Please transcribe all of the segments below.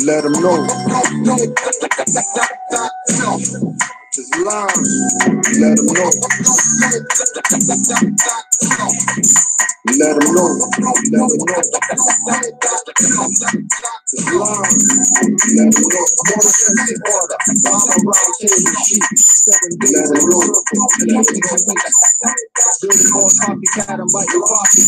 Let them know. Islam. Let them know. Let them know. Let them know. Islam. Let them know. Moorish MC order. I'm around table sheet. 7 days in a circle. And everything weeks. Build more copycat and bite your coffee.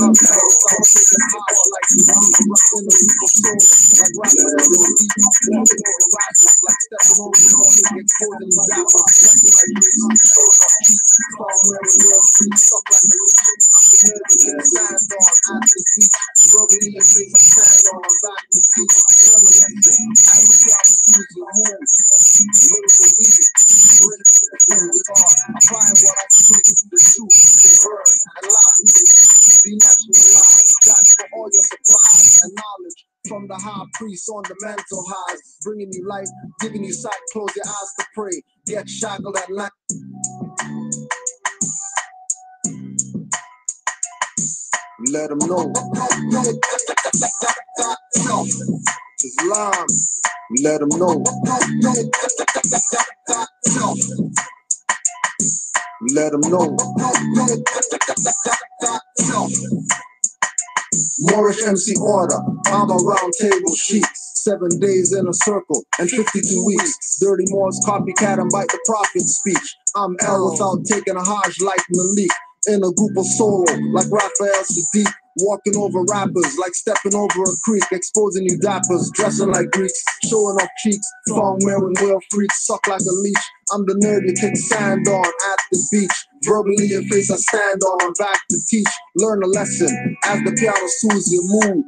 Love hell, I'm taking high like you want to rock in the people's soul. Like rapping over the beat. Walking over rappers. Like stepping over the whole thing. Exposing the rapper. Flexing like you. Showing off cheeks. Calm wearing real free. Stuff like the leech. I'm the head with the sand on. At the beach. Rubbing in your face and sand on. Back to teach. Learn a lesson. I was proud to see you move. Lyrical weed. Bridge to the food. It's hard. Applying what I speak. The truth. They burn. And lie who they teach. Be nationalized. Judge for all your supplies and knowledge. From the high priest on the mental highs, bringing you light, giving you sight, close your eyes to pray, get shackled at night. Let them know. Islam. Let them know. Let them know. Moorish MC order, I'm a round table sheet. 7 days in a circle and 52 weeks. Dirty Moors copycat and bite the prophet's speech. I'm L without taking a Hajj like Malik. In a group of solo like Raphael Sadiq. Walking over rappers like stepping over a creek. Exposing you dappers, dressing like Greeks. Showing off cheeks, thong wearing real freaks. Suck like a leech. I'm the nerd you kick sand on at the beach. Verbally your face I stand on, back to teach. Learn a lesson as the piano soothes your mood.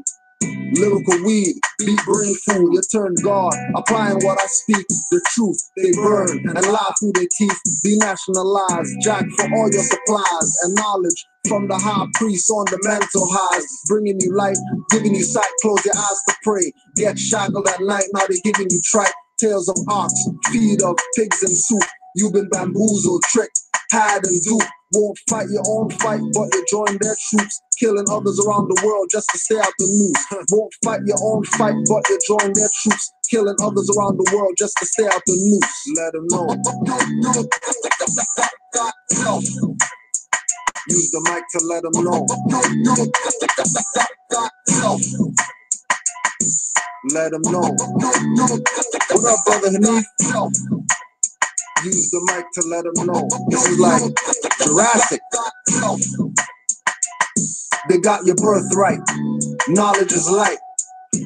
Lyrical weed, beat brain food, you turn God. Applying what I speak, the truth, they burn and lie through their teeth. Denationalized, jack for all your supplies and knowledge. From the high priest on the mental highs, bringing you light, giving you sight, close your eyes to pray. Get shackled at night, now they're giving you trite. Tales of ox, feed of pigs and soup. You've been bamboozled, tricked, had and duped. Won't fight your own fight, but you join their troops. Killing others around the world just to stay out the news. Won't fight your own fight, but you join their troops. Killing others around the world just to stay out the news. Let them know. Use the mic to let them know. Let them know. What up, brother Hanif? Use the mic to let them know. This is like Jurassic. They got your birthright. Knowledge is light.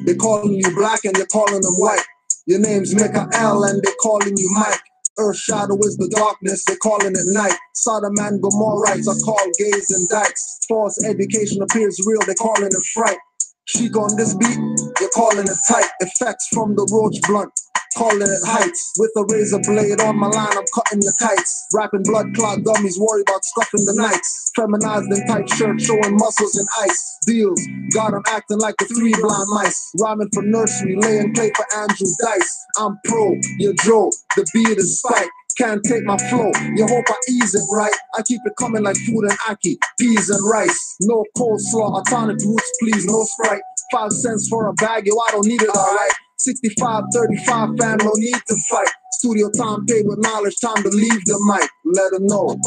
They calling you black and you're calling them white. Your name's Mikael and they calling you Mike. Earth shadow is the darkness, they calling it night. Sodom and Gomorrites are called gays and dykes. False education appears real, they calling it fright. Chic on this beat, you're calling it tight. Effects from the roach blunt, calling it heights. With a razor blade on my line, I'm cutting your kites. Rapping blood clot dummies, worry about stuffing the nights. Feminized in tight shirt, showing muscles and ice. Deals, got them acting like the 3 blind mice. Rhyming for nursery, laying play for Andrew Dice. I'm pro, you're Joe, the beat is spike. Can't take my flow, you hope I ease it right. I keep it coming like food and ackee, peas and rice. No coleslaw, tonic roots please, no Sprite. 5 cents for a bag, yo I don't need it alright. 65-35 fam, no need to fight. Studio time paid with knowledge, time to leave the mic. Let them know.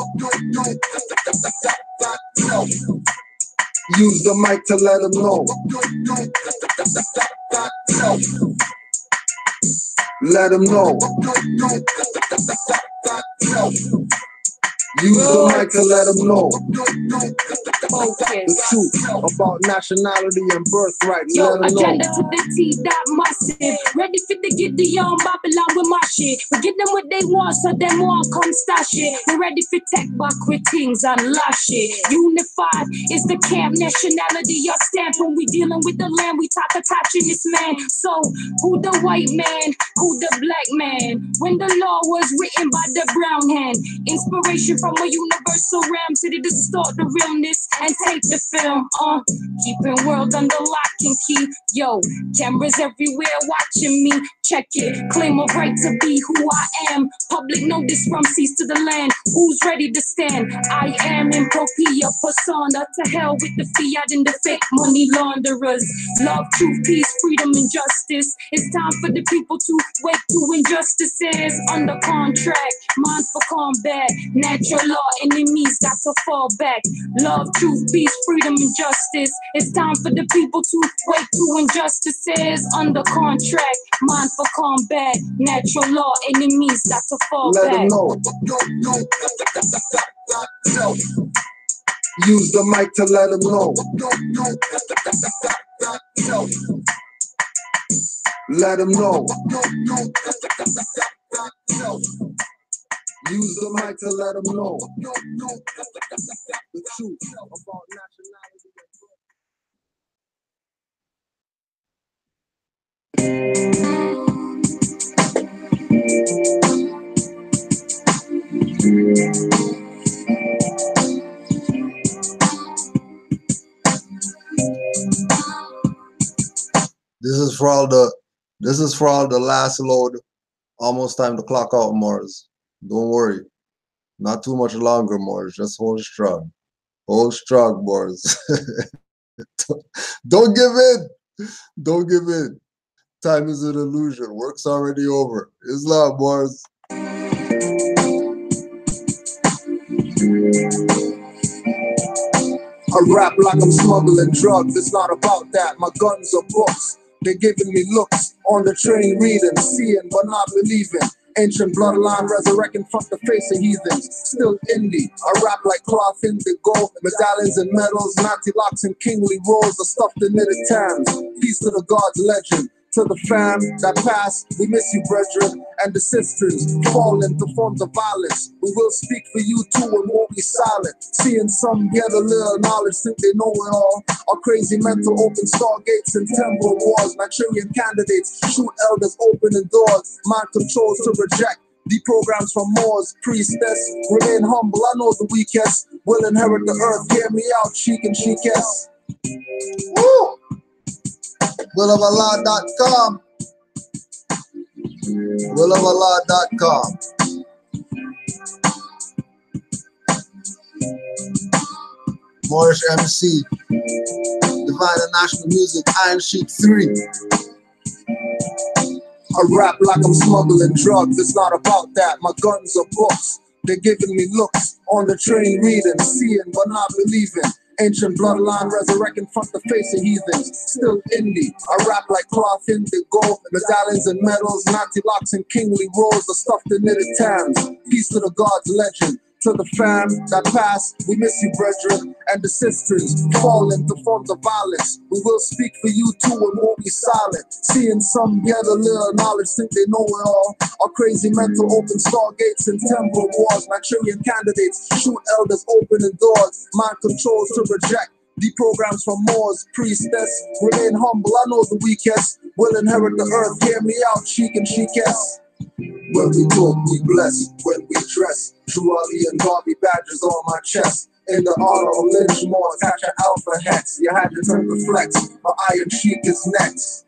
Use the mic to let them know. Let them know. Use the mic to let them know the truth about nationality and birthrights. Yo, let them know. agenda to the T, that massive. Ready for the get the young Babylon with my shit. We give them what they want, so them all come stash it. We ready for tech back with things and lash it. Unified is the camp nationality. Your stamp when we dealing with the land. We talk attaching this man. So who the white man? Who the black man? When the law was written by the brown hand. Inspiration from a universal realm to distort the realness and take the film. Keeping world under lock and key. Yo, cameras everywhere watching me. Check it, claim a right to be who I am. Public notice from seas to the land. Who's ready to stand? I am in propia persona. To hell with the fiat and the fake money launderers. Love, truth, peace, freedom, and justice. It's time for the people to wake to injustices. Under contract, mind for combat. Natural law, enemies got to fall back. Love, truth, peace, freedom, and justice. It's time for the people to wake to injustices. Under contract, mind for combat. Natural law, enemies got to fall Let back. them know. Use the mic to let them know. Let them know. Use the mic to let them know. The truth about nationality. This is for all the last load. Almost time to clock out, Mars. Don't worry. Not too much longer, Mars. Just hold strong. Hold strong, Mars. Don't give in. Don't give in. Time is an illusion. Work's already over. Islam, Mars. I rap like I'm smuggling drugs, it's not about that. My guns are books, they're giving me looks. On the train reading, seeing but not believing. Ancient bloodline resurrecting from the face of heathens. Still indie, I rap like cloth indigo. Medallions and medals, Nazi locks and kingly rolls are stuffed in knitted tams. Peace to the gods legend. To the fam that passed, we miss you, brethren, and the sisters fall into forms of violence. We will speak for you too and won't be silent. Seeing some get a little knowledge, think they know it all. Our crazy mental open stargates and temporal wars. Nigerian candidates shoot elders opening doors. Mind controls to reject. Deprograms from Moors, priestess. Remain humble, I know the weakest. Will inherit the earth, hear me out, chic and chicest. Woo! WillofAllah.com. WillofAllah.com. Moorish MC. Divine and National Music. Iron Sheik 3. I rap like I'm smuggling drugs, it's not about that. My guns are books, they're giving me looks. On the train reading, seeing but not believing. Ancient bloodline resurrecting from the face of heathens. Still indie, I rap like cloth indigo. Medallions and medals, Nazi locks and kingly rolls are stuffed in knitted tams. Peace to the gods legend. To the fam that passed, we miss you, brethren, and the sisters fall into forms of violence. We will speak for you too and won't be silent. Seeing some get a little knowledge, think they know it all. Our crazy mental open stargates and temporal wars. Nigerian candidates shoot elders opening doors. Mind controls to reject. Deprograms from Moors, priestess. Remain humble, I know the weakest. Will inherit the earth, hear me out, chic and chicest. When we talk, we bless. When we dress, True Ali and Garvey badges on my chest. In the honor of Lynch Moore, attach an alpha hex. You had to turn the flex, my iron cheek is next.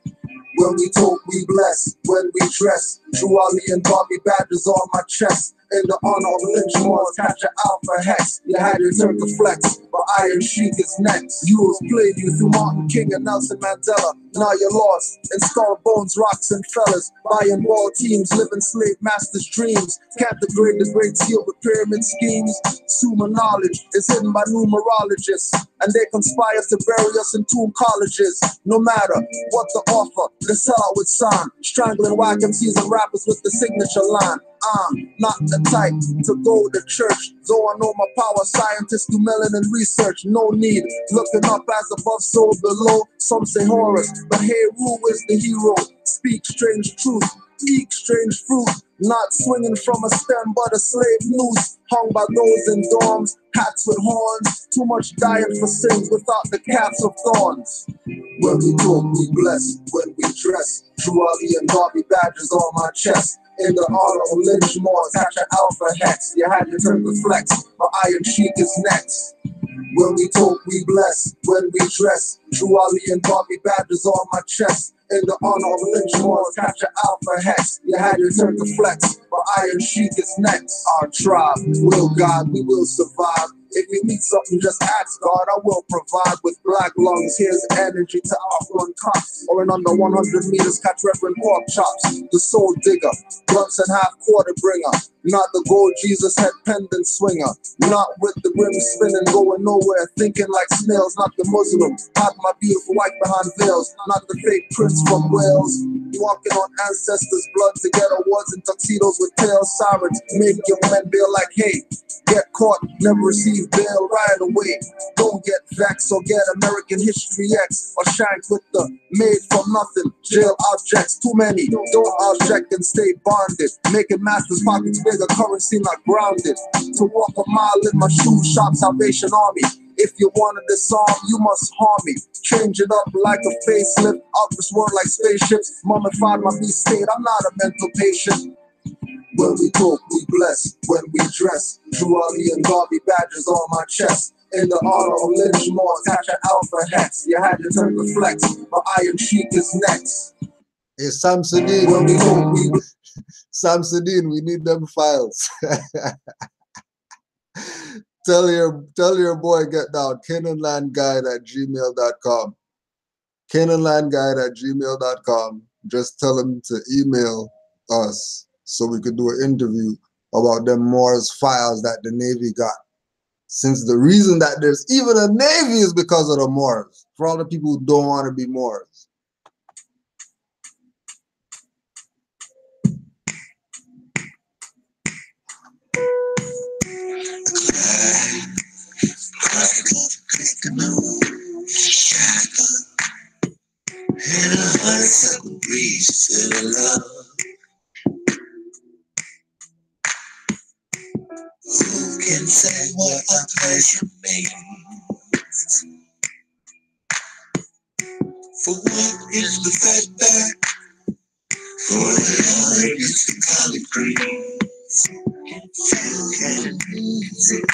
When we talk, we bless. When we dress, True Ali and Garvey badges on my chest. In the honor of Lynch Moore, attach an alpha hex. You had to turn the flex, my iron sheik is next. You was played you through Martin King and Nelson Mandela. Now you're lost in skull bones, rocks and fellas. Buying ball teams, living slave masters' dreams. Can't degrade the great seal with pyramid schemes. Sumer knowledge is hidden by numerologists, and they conspire to bury us in tomb colleges. No matter what the offer, they sell out with sign. Strangling whack MCs and rappers with the signature line. I'm not the type to go to church, though I know my power. Scientists do melanin research, no need looking up as above, so below. Some say Horus, but hey, Ru is the hero. Speak strange truth, eat strange fruit. Not swinging from a stem, but a slave noose. Hung by those in dorms, hats with horns. Too much diet for sins without the caps of thorns. When we talk, we bless. When we dress, True Ali and Garvey badges on my chest. In the honor of Lynch Moore, attach an alpha hex. You had to turn the flex, my iron cheek is next. When we talk, we bless. When we dress, Drew Ali and Bobby badges on my chest. In the honor of Lynch Moors, capture Alpha Hex. You had your turn to flex, but Iron Sheik is next. Our tribe will guide, we will survive. If you need something, just ask God, I will provide. With black lungs, here's energy to outrun cops. Or in under 100 meters, catch Reverend Pork Chops. The soul digger, blunts and half quarter bringer. Not the gold Jesus head pendant swinger. Not with the rim spinning, going nowhere. Thinking like snails, not the Muslim. Not my beautiful wife behind veils. Not the fake prince from Wales. Walking on ancestors' blood to get awards in tuxedos with tails. Sirens make young men bail like, hey, get caught, never receive bail right away. Don't get vexed or get American History X or shank with the made from nothing jail objects. Too many, don't object and stay bonded. Making masters pockets bigger, currency not grounded. To walk a mile in my shoes, shop Salvation Army. If you wanted this song, you must harm me. Change it up like a facelift. Out this world like spaceships. Mummified my beast state, I'm not a mental patient. When we talk, we bless. When we dress, Drew Ali and Bobby badges on my chest. In the honor of Lynch Moors, catch an Alpha Hex. You had to turn the flex, but Iron Sheik is next. Hey, Samsudeen, When we talk, we Samsudeen, we need them files. Tell your boy get down. Canaanlandguide@gmail.com. Canaanlandguide@gmail.com. Just tell him to email us so we could do an interview about them Moors files that the Navy got. Since the reason that there's even a Navy is because of the Moors. For all the people who don't want to be Moors. And a honeysuckle breeze full of love. Who can say what a pleasure means? For what is the fatback? For the honor is the collard greens. You can use it.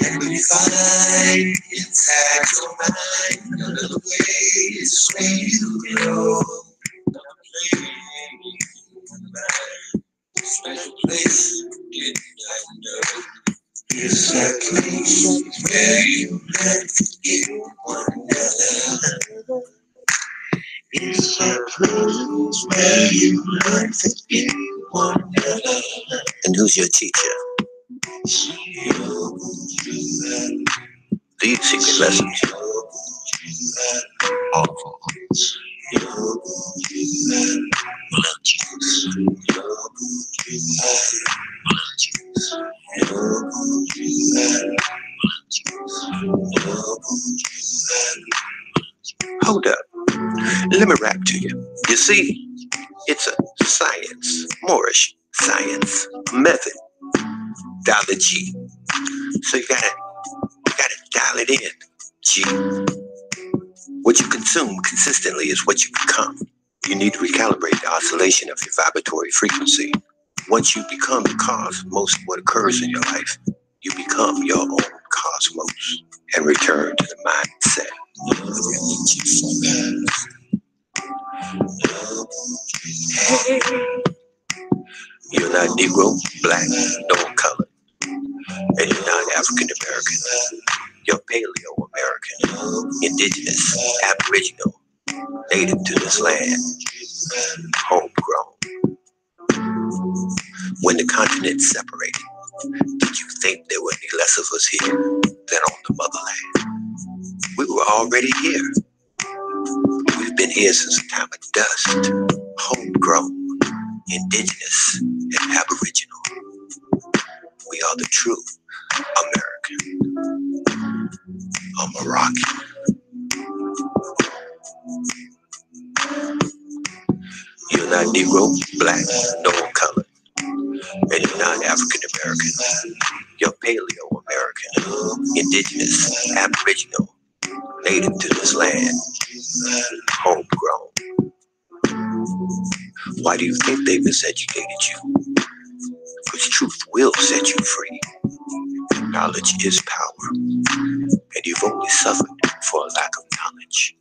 And when you find inside your mind a little place where you grow, special place, didn't I know? It's that place where you learn to forgive one another. It's that place where you learn to forgive one another. And who's your teacher? These secret lessons are for Hold up. Let me rap to you. You see, it's a science, Moorish science, method, methodology. So you gotta dial it in. G. What you consume consistently is what you become. You need to recalibrate the oscillation of your vibratory frequency. Once you become the cause of most of what occurs in your life, you become your own cosmos and return to the mindset. Hey, you're not Negro, Black, no color, and you're not African American. You're Paleo American, Indigenous, Aboriginal, native to this land, homegrown. When the continent separated, did you think there were any less of us here than on the motherland? We were already here. We've been here since the time of dust, homegrown, indigenous, and aboriginal. We are the true American, a Moroccan. not Negro, Black, nor colored. And you're not African American. You're Paleo American, Indigenous, Aboriginal, native to this land, homegrown. Why do you think they miseducated you? Because truth will set you free. Knowledge is power, and you've only suffered for a lack of knowledge.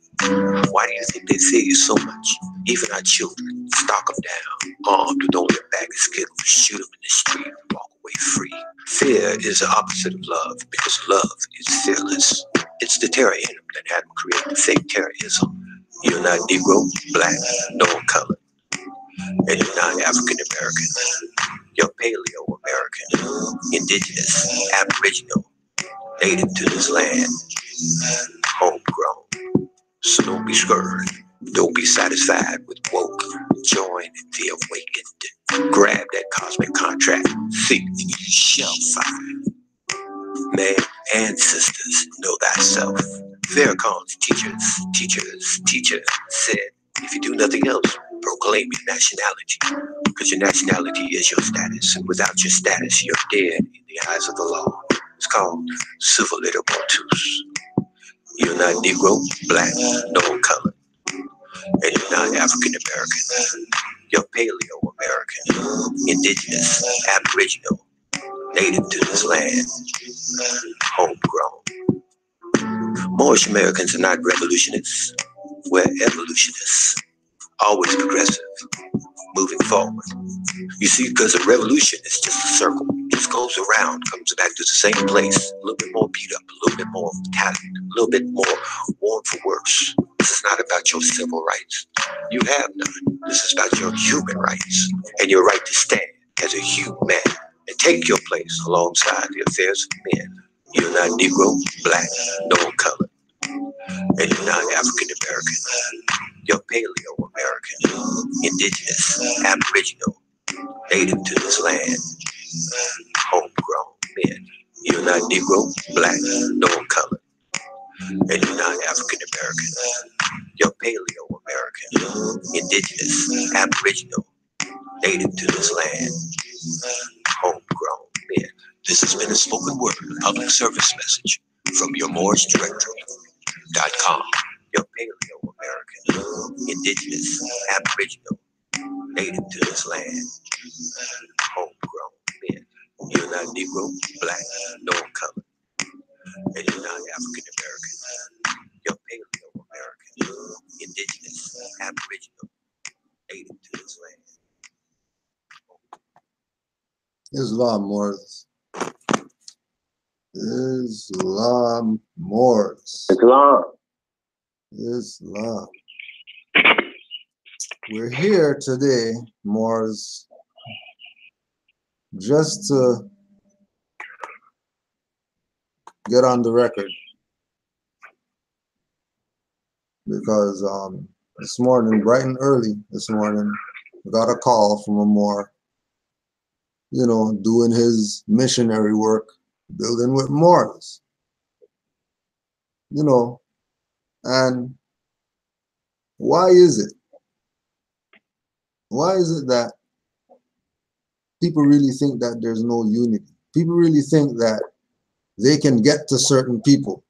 Why do you think they fear you so much? Even our children, stock them down, armed with only a bag of Skittles, shoot them in the street, and walk away free. Fear is the opposite of love, because love is fearless. It's the terror in them that had them create the fake terrorism. You're not Negro, Black, nor colored, and you're not African American. You're Paleo American, Indigenous, Aboriginal, native to this land, homegrown. So don't be scared. Don't be satisfied with woke. Join the awakened. Grab that cosmic contract. Seek and you shall find. Man and sisters, know thyself. Farrakhan's teachers said, if you do nothing else, proclaim your nationality. Because your nationality is your status. And without your status, you're dead in the eyes of the law. It's called civil mortus. You're not Negro, Black, nor colored. And you're not African American. You're Paleo American, Indigenous, Aboriginal, native to this land, homegrown. Moorish Americans are not revolutionists. We're evolutionists. Always progressive, moving forward. You see, because a revolution is just a circle. Just goes around, comes back to the same place. A little bit more beat up, a little bit more talent, a little bit more warm for worse. This is not about your civil rights. You have none. This is about your human rights and your right to stand as a human man and take your place alongside the affairs of men. You're not Negro, Black, nor colored. And you're not African American. You're Paleo American, Indigenous, Aboriginal, native to this land, homegrown men. You're not Negro, Black, nor colored. And you're not African American. You're Paleo American, Indigenous, Aboriginal, native to this land, homegrown men. This has been a spoken word public service message from your Moorish Directory.com. You're Paleo American, Indigenous, Aboriginal, native to this land, homegrown men. You're not Negro, Black, nor colored. And you're not African American. You're Paleo American, Indigenous, Aboriginal, native to this land. Islam Moors. Islam Moors. Islam. We're here today, Moors, just to get on the record, because this morning, bright and early this morning, we got a call from a Moor, you know, doing his missionary work, building with Moors, you know. And why is it? Why is it that people really think that there's no unity? People really think that they can get to certain people,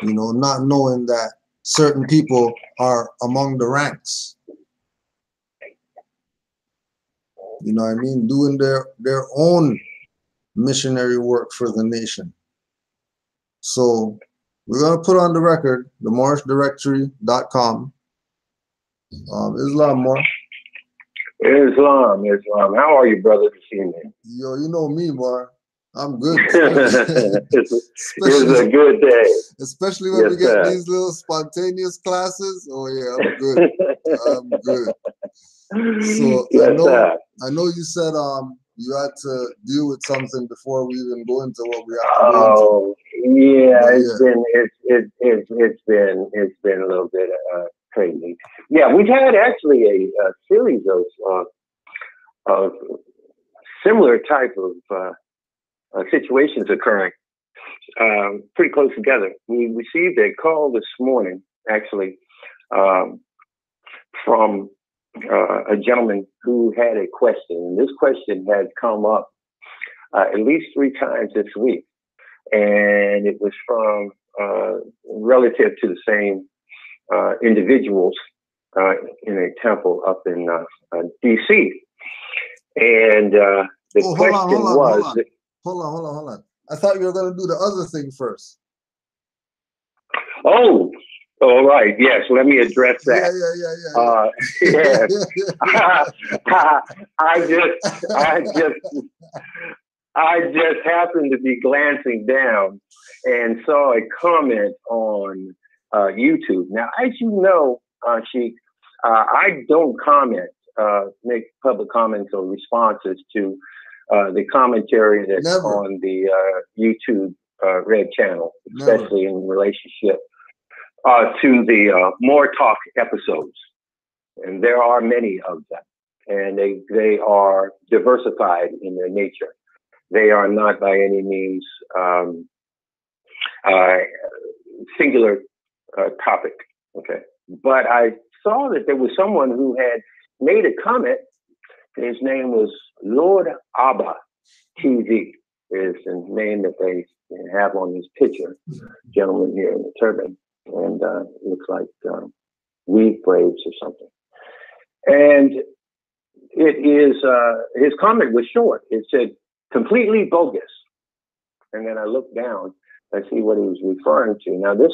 you know, not knowing that certain people are among the ranks. You know what I mean? Doing their own missionary work for the nation. So we're going to put on the record, the MoorishDirectory.com. Islam Moor. Islam. How are you, brother, this evening? Yo, you know me, Moor. I'm good. It's a good day. Especially when we get these little spontaneous classes. Oh yeah, I'm good. I'm good. So Yes, I know you said you had to deal with something before we even go into what we have to go into. Yeah, it's been a little bit crazy. Yeah, we've had actually a series of similar type of situations occurring pretty close together. We received a call this morning, actually, from a gentleman who had a question. And this question had come up at least 3 times this week. And it was from relative to the same individuals in a temple up in DC. And the question was... Hold on. I thought you were going to do the other thing first. Oh, all right. Yes, let me address that. I just happened to be glancing down and saw a comment on YouTube. Now, as you know, Sheik, I don't comment, make public comments or responses to the commentary that's on the YouTube Red channel, especially in relationship to the More Talk episodes. And there are many of them, and they are diversified in their nature. They are not by any means singular topic, okay? But I saw that there was someone who had made a comment. His name was Lord Abba TV is the name that they have on this picture. Gentleman here in the turban, and it looks like weave braids or something. And it is, his comment was short. It said, completely bogus. And then I looked down, I see what he was referring to. Now this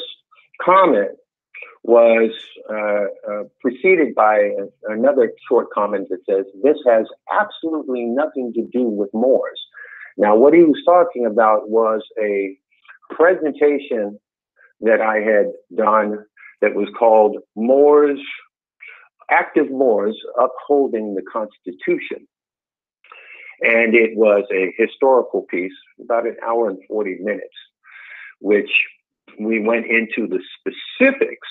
comment was preceded by another short comment that says, this has absolutely nothing to do with Moors. Now, what he was talking about was a presentation that I had done that was called Moors, Active Moors Upholding the Constitution. And it was a historical piece, about 1 hour and 40 minutes, which we went into the specifics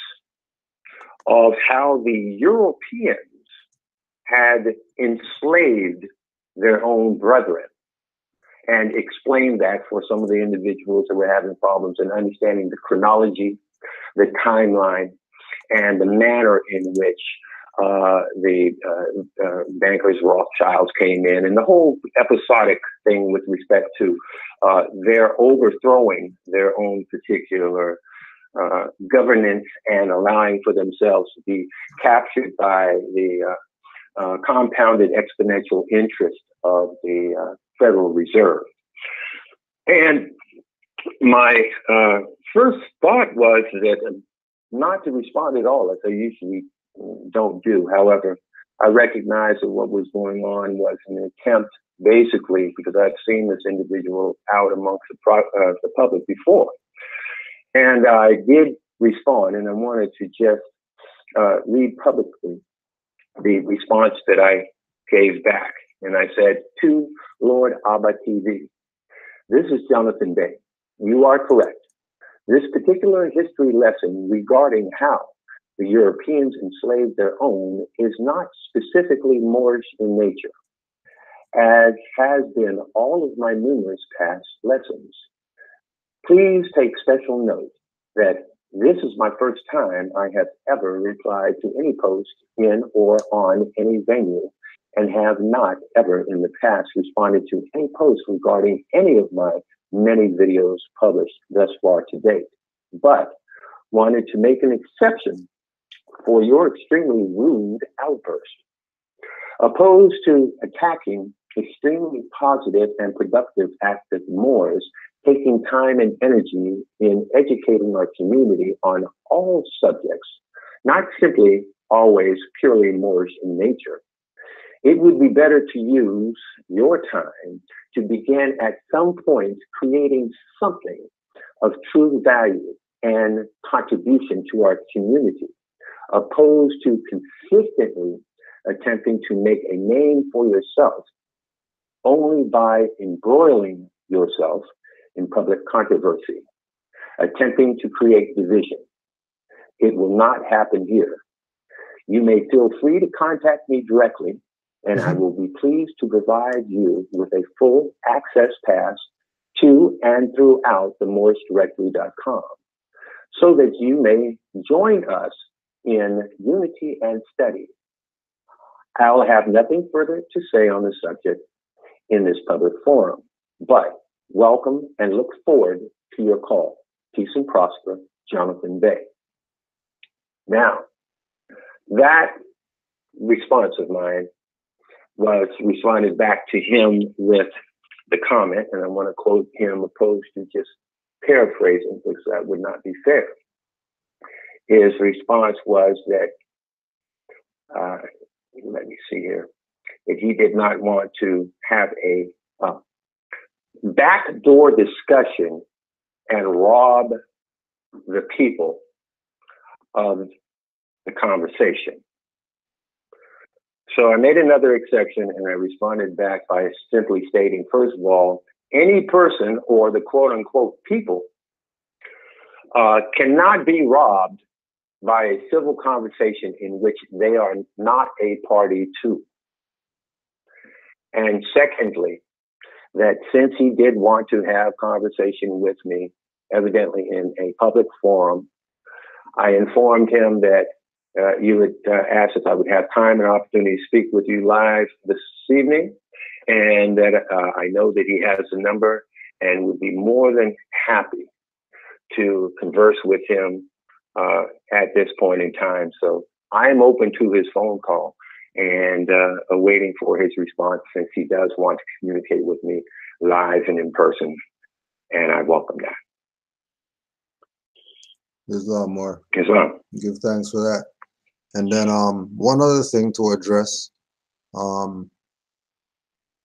of how the Europeans had enslaved their own brethren, and explained that for some of the individuals that were having problems in understanding the chronology, the timeline, and the manner in which the bankers Rothschilds came in, and the whole episodic thing with respect to their overthrowing their own particular governance and allowing for themselves to be captured by the compounded exponential interest of the Federal Reserve. And my first thought was that not to respond at all, as I usually don't do. However, I recognized that what was going on was an attempt, basically, because I've seen this individual out amongst the public before. And I did respond, and I wanted to just read publicly the response that I gave back. And I said, to Lord Abba TV, this is Jonathan Bay. You are correct. This particular history lesson regarding how the Europeans enslaved their own is not specifically Moorish in nature, as has been all of my numerous past lessons. Please take special note that this is my first time I have ever replied to any post in or on any venue, and have not ever in the past responded to any post regarding any of my many videos published thus far to date, but wanted to make an exception for your extremely rude outburst. Opposed to attacking extremely positive and productive active Moors, taking time and energy in educating our community on all subjects, not simply always purely Moorish in nature. It would be better to use your time to begin at some point creating something of true value and contribution to our community, opposed to consistently attempting to make a name for yourself only by embroiling yourself in public controversy, attempting to create division. It will not happen here. You may feel free to contact me directly, and I will be pleased to provide you with a full access pass to and throughout the MoorishDirectory.com, so that you may join us in unity and study. I'll have nothing further to say on the subject in this public forum, but welcome and look forward to your call. Peace and prosper, Jonathan Bay. Now, that response of mine was responded back to him with the comment, and I want to quote him opposed to just paraphrasing, because that would not be fair. His response was that, let me see here, that he did not want to have a backdoor discussion and rob the people of the conversation. So I made another exception, and I responded back by simply stating, first of all, any person or the quote unquote people cannot be robbed by a civil conversation in which they are not a party to. And secondly, that since he did want to have conversation with me, evidently in a public forum, I informed him that you would ask if I would have time and opportunity to speak with you live this evening, and that I know that he has a number and would be more than happy to converse with him at this point in time. So I'm open to his phone call and awaiting for his response, since he does want to communicate with me live and in person, and I welcome that. Islam, more. Islam. Give thanks for that. And then one other thing to address,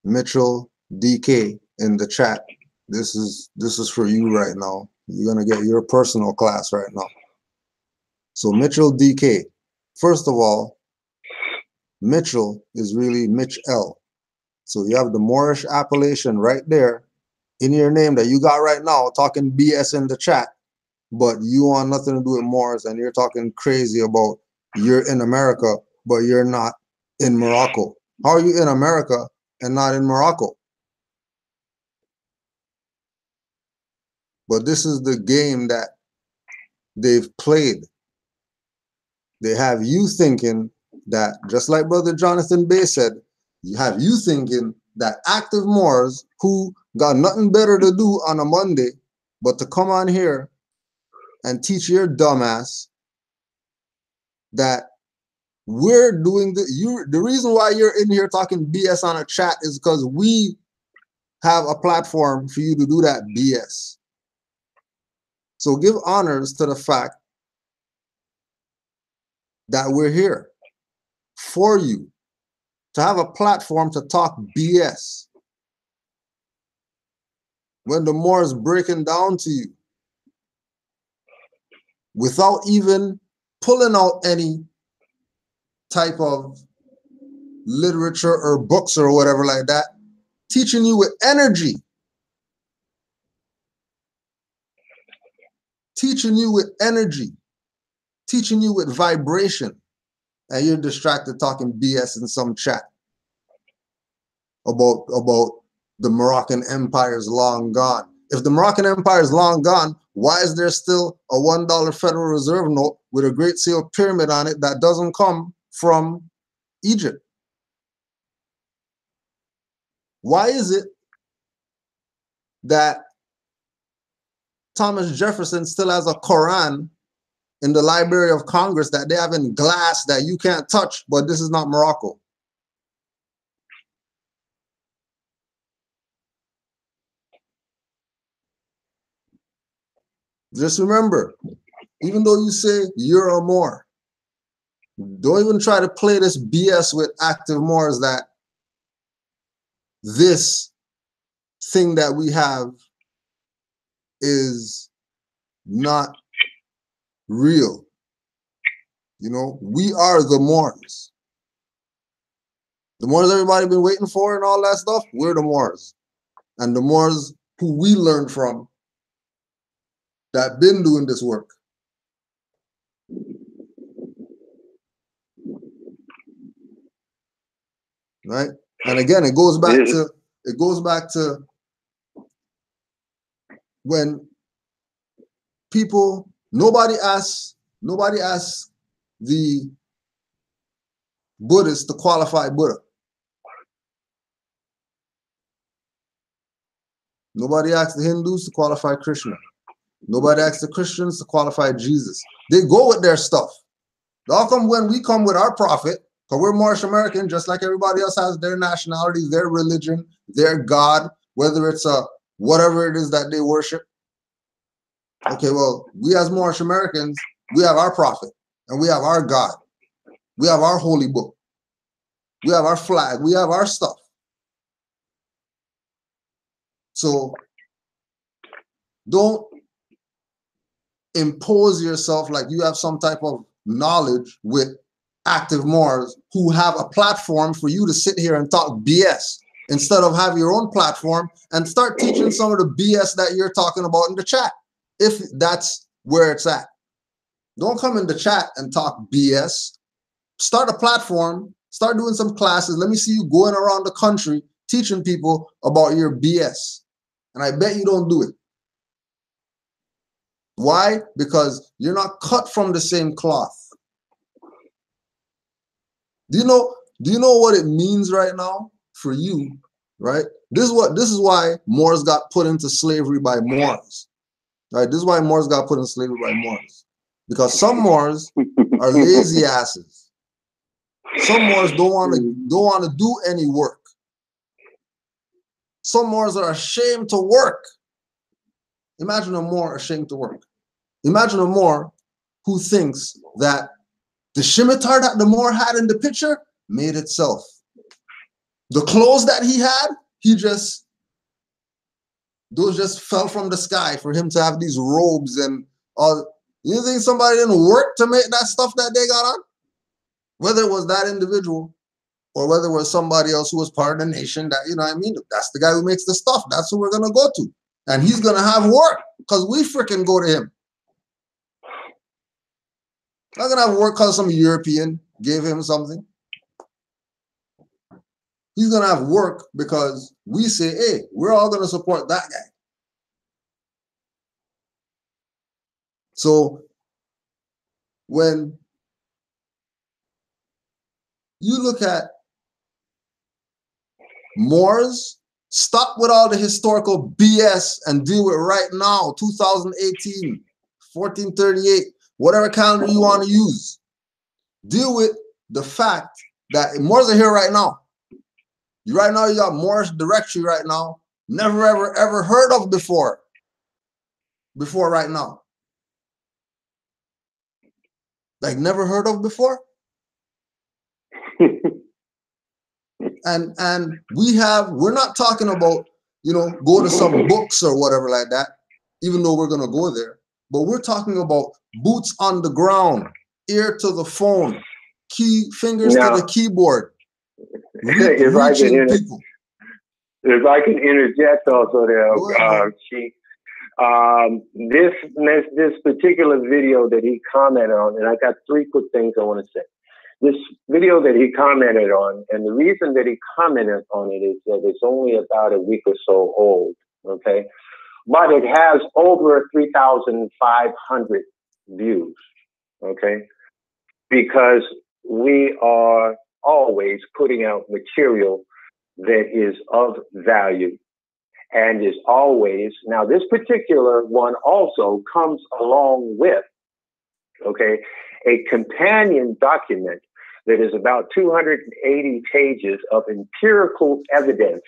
Mitchell DK in the chat. This is for you right now. You're gonna get your personal class right now. So Mitchell DK, first of all, Mitchell is really Mitch L. So you have the Moorish appellation right there in your name that you got right now, talking BS in the chat, but you want nothing to do with Moors, and you're talking crazy about you're in America, but you're not in Morocco. How are you in America and not in Morocco? But this is the game that they've played. They have you thinking that, just like Brother Jonathan Bay said, you have you thinking that active Moors who got nothing better to do on a Monday but to come on here and teach your dumbass that we're doing the reason why you're in here talking BS on a chat is because we have a platform for you to do that BS. So give honors to the fact that we're here for you, to have a platform to talk BS when the more is breaking down to you without even pulling out any type of literature or books or whatever like that, teaching you with energy, teaching you with energy, teaching you with vibration, and you're distracted talking BS in some chat about the Moroccan Empire is long gone. If the Moroccan Empire is long gone, why is there still a $1 Federal Reserve note with a Great Seal pyramid on it that doesn't come from Egypt? Why is it that Thomas Jefferson still has a Quran in the Library of Congress that they have in glass that you can't touch, but this is not Morocco? Just remember, even though you say you're a Moor, don't even try to play this BS with active Moors that this thing that we have is not real. You know, we are the Moors. The Moors everybody been waiting for and all that stuff, we're the Moors. And the Moors who we learned from that been doing this work. Right? And again, it goes back to when people, nobody asks the Buddhists to qualify Buddha. Nobody asked the Hindus to qualify Krishna. Nobody asked the Christians to qualify Jesus. They go with their stuff. How come when we come with our prophet, because we're Moorish American, just like everybody else has their nationality, their religion, their God, whether it's whatever it is that they worship. Okay, well, we as Moorish Americans, we have our prophet, and we have our God. We have our holy book. We have our flag. We have our stuff. So don't impose yourself like you have some type of knowledge with active Moors who have a platform for you to sit here and talk BS instead of have your own platform and start teaching some of the BS that you're talking about in the chat, if that's where it's at. Don't come in the chat and talk BS. Start a platform, start doing some classes. Let me see you going around the country teaching people about your BS. And I bet you don't do it. Why? Because you're not cut from the same cloth. Do you know what it means right now for you, right? This is why Moors got put into slavery by Moors. Right? This is why Moors got put in slavery by Moors. Because some Moors are lazy asses. Some Moors don't want to do any work. Some Moors are ashamed to work. Imagine a Moor ashamed to work. Imagine a Moor who thinks that the scimitar that the Moor had in the picture made itself. The clothes that he had, those just fell from the sky for him to have these robes and all. You think somebody didn't work to make that stuff that they got on? Whether it was that individual or whether it was somebody else who was part of the nation, that, you know what I mean? That's the guy who makes the stuff. That's who we're going to go to. And he's going to have work because we freaking go to him. Not going to have work because some European gave him something. He's going to have work because we say, hey, we're all going to support that guy. So when you look at Moors, stop with all the historical BS and deal with right now, 2018, 1438, whatever calendar you want to use. Deal with the fact that Moors are here right now. Right now, you got Moorish directory right now. Never, ever, ever heard of before. Before right now. Like never heard of before. And we're not talking about, go to some books or whatever like that, even though we're gonna go there. But we're talking about boots on the ground, ear to the phone, fingers to the keyboard. If I can interject also there, Chief. This particular video that he commented on, and I got three quick things I want to say. This video that he commented on, and the reason that he commented on it is that it's only about a week or so old, okay? But it has over 3,500 views, okay? Because we are always putting out material that is of value and is always, now this particular one also comes along with, okay, a companion document that is about 280 pages of empirical evidence,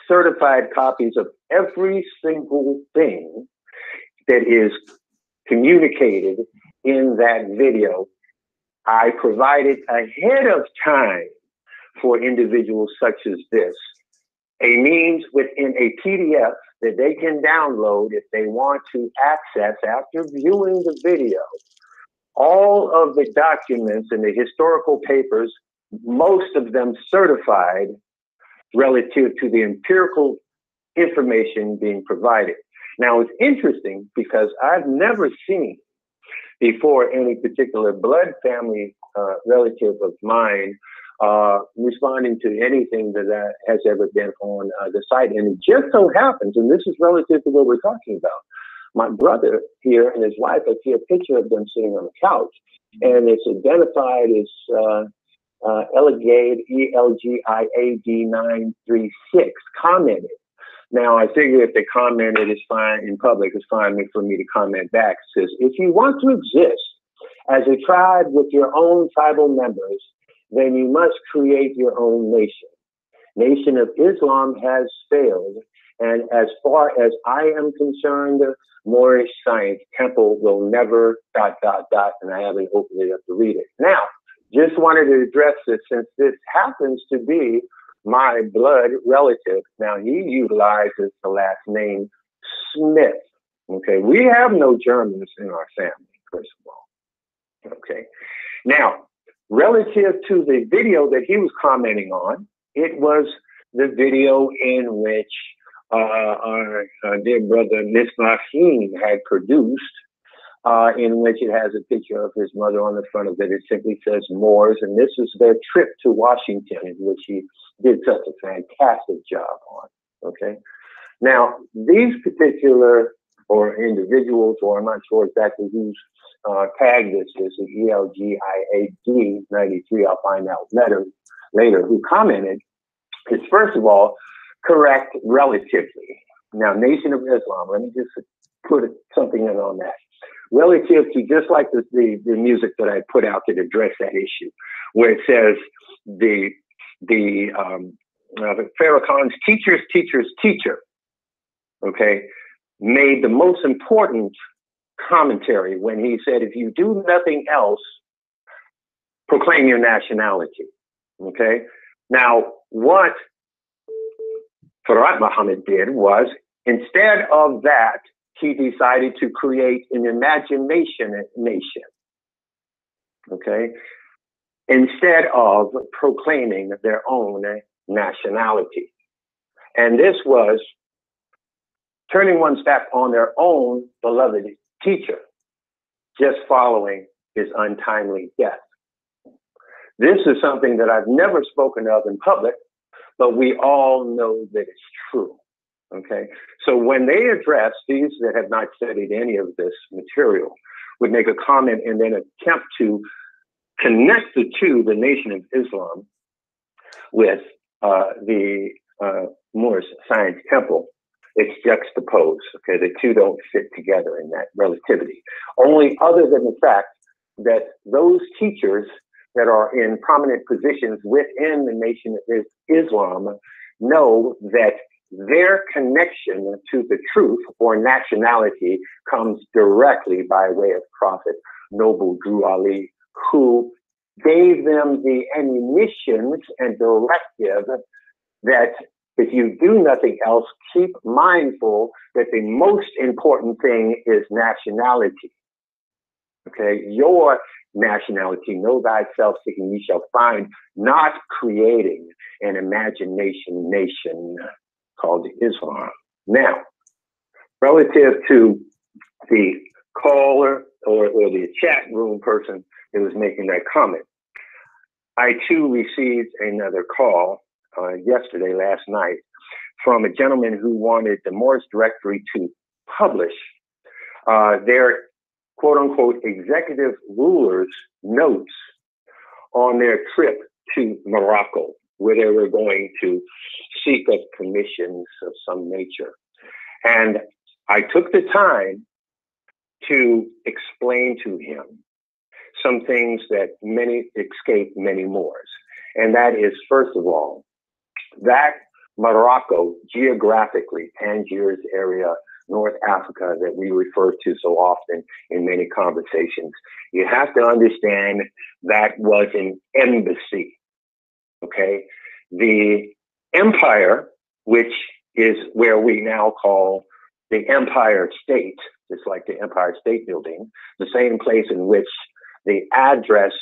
certified copies of every single thing that is communicated in that video. I provided ahead of time for individuals such as this a means within a PDF that they can download if they want to access after viewing the video. All of the documents and the historical papers, most of them certified relative to the empirical information being provided. Now, it's interesting because I've never seen before any particular blood family relative of mine responding to anything that has ever been on the site. And it just so happens, and this is relative to what we're talking about, my brother here and his wife, I see a picture of them sitting on the couch, and it's identified as Elgiad, ELGIAD936, commented. Now, I figure if they commented, it's fine in public, it's fine for me to comment back. It says, if you want to exist as a tribe with your own tribal members, then you must create your own nation. Nation of Islam has failed. And as far as I am concerned, Moorish Science Temple will never ... And I haven't opened it up to read it. Now, just wanted to address this since this happens to be my blood relative. Now, he utilizes the last name Smith. Okay, we have no Germans in our family, first of all. Okay, now, relative to the video that he was commenting on, it was the video in which our dear brother Misbaheen had produced, in which it has a picture of his mother on the front of it. It simply says Moors, and this is their trip to Washington, in which he did such a fantastic job on. Okay, now these particular individuals, or I'm not sure exactly who's tagged this is the ELGIAD93. I'll find out later who commented. Is first of all correct relatively. Now, Nation of Islam. Let me just put something in on that. Relative to just like the music that I put out to address that issue, where it says the Farrakhan's teacher's teacher, okay, made the most important commentary when he said, if you do nothing else, proclaim your nationality. Okay. Now, what Farhat Muhammad did was, instead of that, he decided to create an imagination nation. Okay. Instead of proclaiming their own nationality. And this was turning one's back on their own beloved teacher, just following his untimely death. This is something that I've never spoken of in public, but we all know that it's true. Okay, so when they address these that have not studied any of this material, would make a comment and then attempt to connect the two, the Nation of Islam, with the Moorish Science Temple, it's juxtaposed. Okay, the two don't fit together in that relativity. Only other than the fact that those teachers that are in prominent positions within the Nation of Islam know that their connection to the truth or nationality comes directly by way of Prophet Noble Drew Ali, who gave them the ammunitions and directive that if you do nothing else, keep mindful that the most important thing is nationality. Okay, your nationality, know thyself, seeking ye shall find, not creating an imagination nation called Islam. Now, relative to the caller or the chat room person that was making that comment, I too received another call last night, from a gentleman who wanted the Moorish Directory to publish their quote unquote executive rulers' notes on their trip to Morocco, where they were going to seek us commissions of some nature. And I took the time to explain to him some things that escape many Moors. And that is, first of all, that Morocco, geographically, Tangiers area, North Africa, that we refer to so often in many conversations, you have to understand that was an embassy. Okay, the empire, which is where we now call the Empire State, just like the Empire State Building, the same place in which the address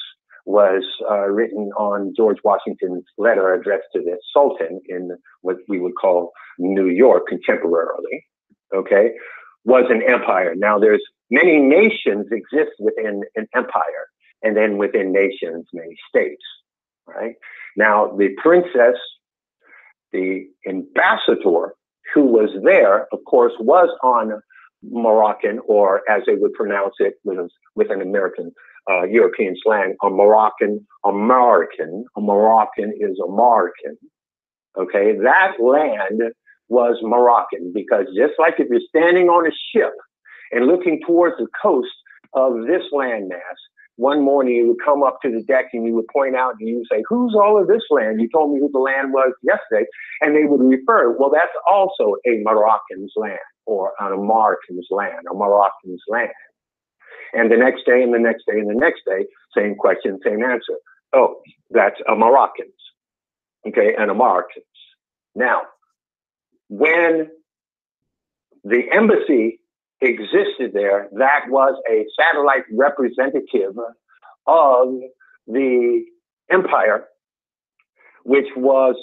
was written on George Washington's letter addressed to the Sultan in what we would call New York contemporarily, okay, was an empire. Now, there's many nations exist within an empire, and then within nations, many states, right? Now, the princess, the ambassador who was there, of course, was on Moroccan, or as they would pronounce it with an American European slang, a Moroccan is American. Okay, that land was Moroccan, because just like if you're standing on a ship and looking towards the coast of this landmass, one morning you would come up to the deck and you would point out and you would say, who's all of this land? You told me who the land was yesterday. And they would refer, well, that's also a Moroccan's land, or an American's land, a Moroccan's land. And the next day and the next day and the next day, same question, same answer. Oh, that's a Moroccans. Okay, and Americans. Now, when the embassy existed there, that was a satellite representative of the empire, which was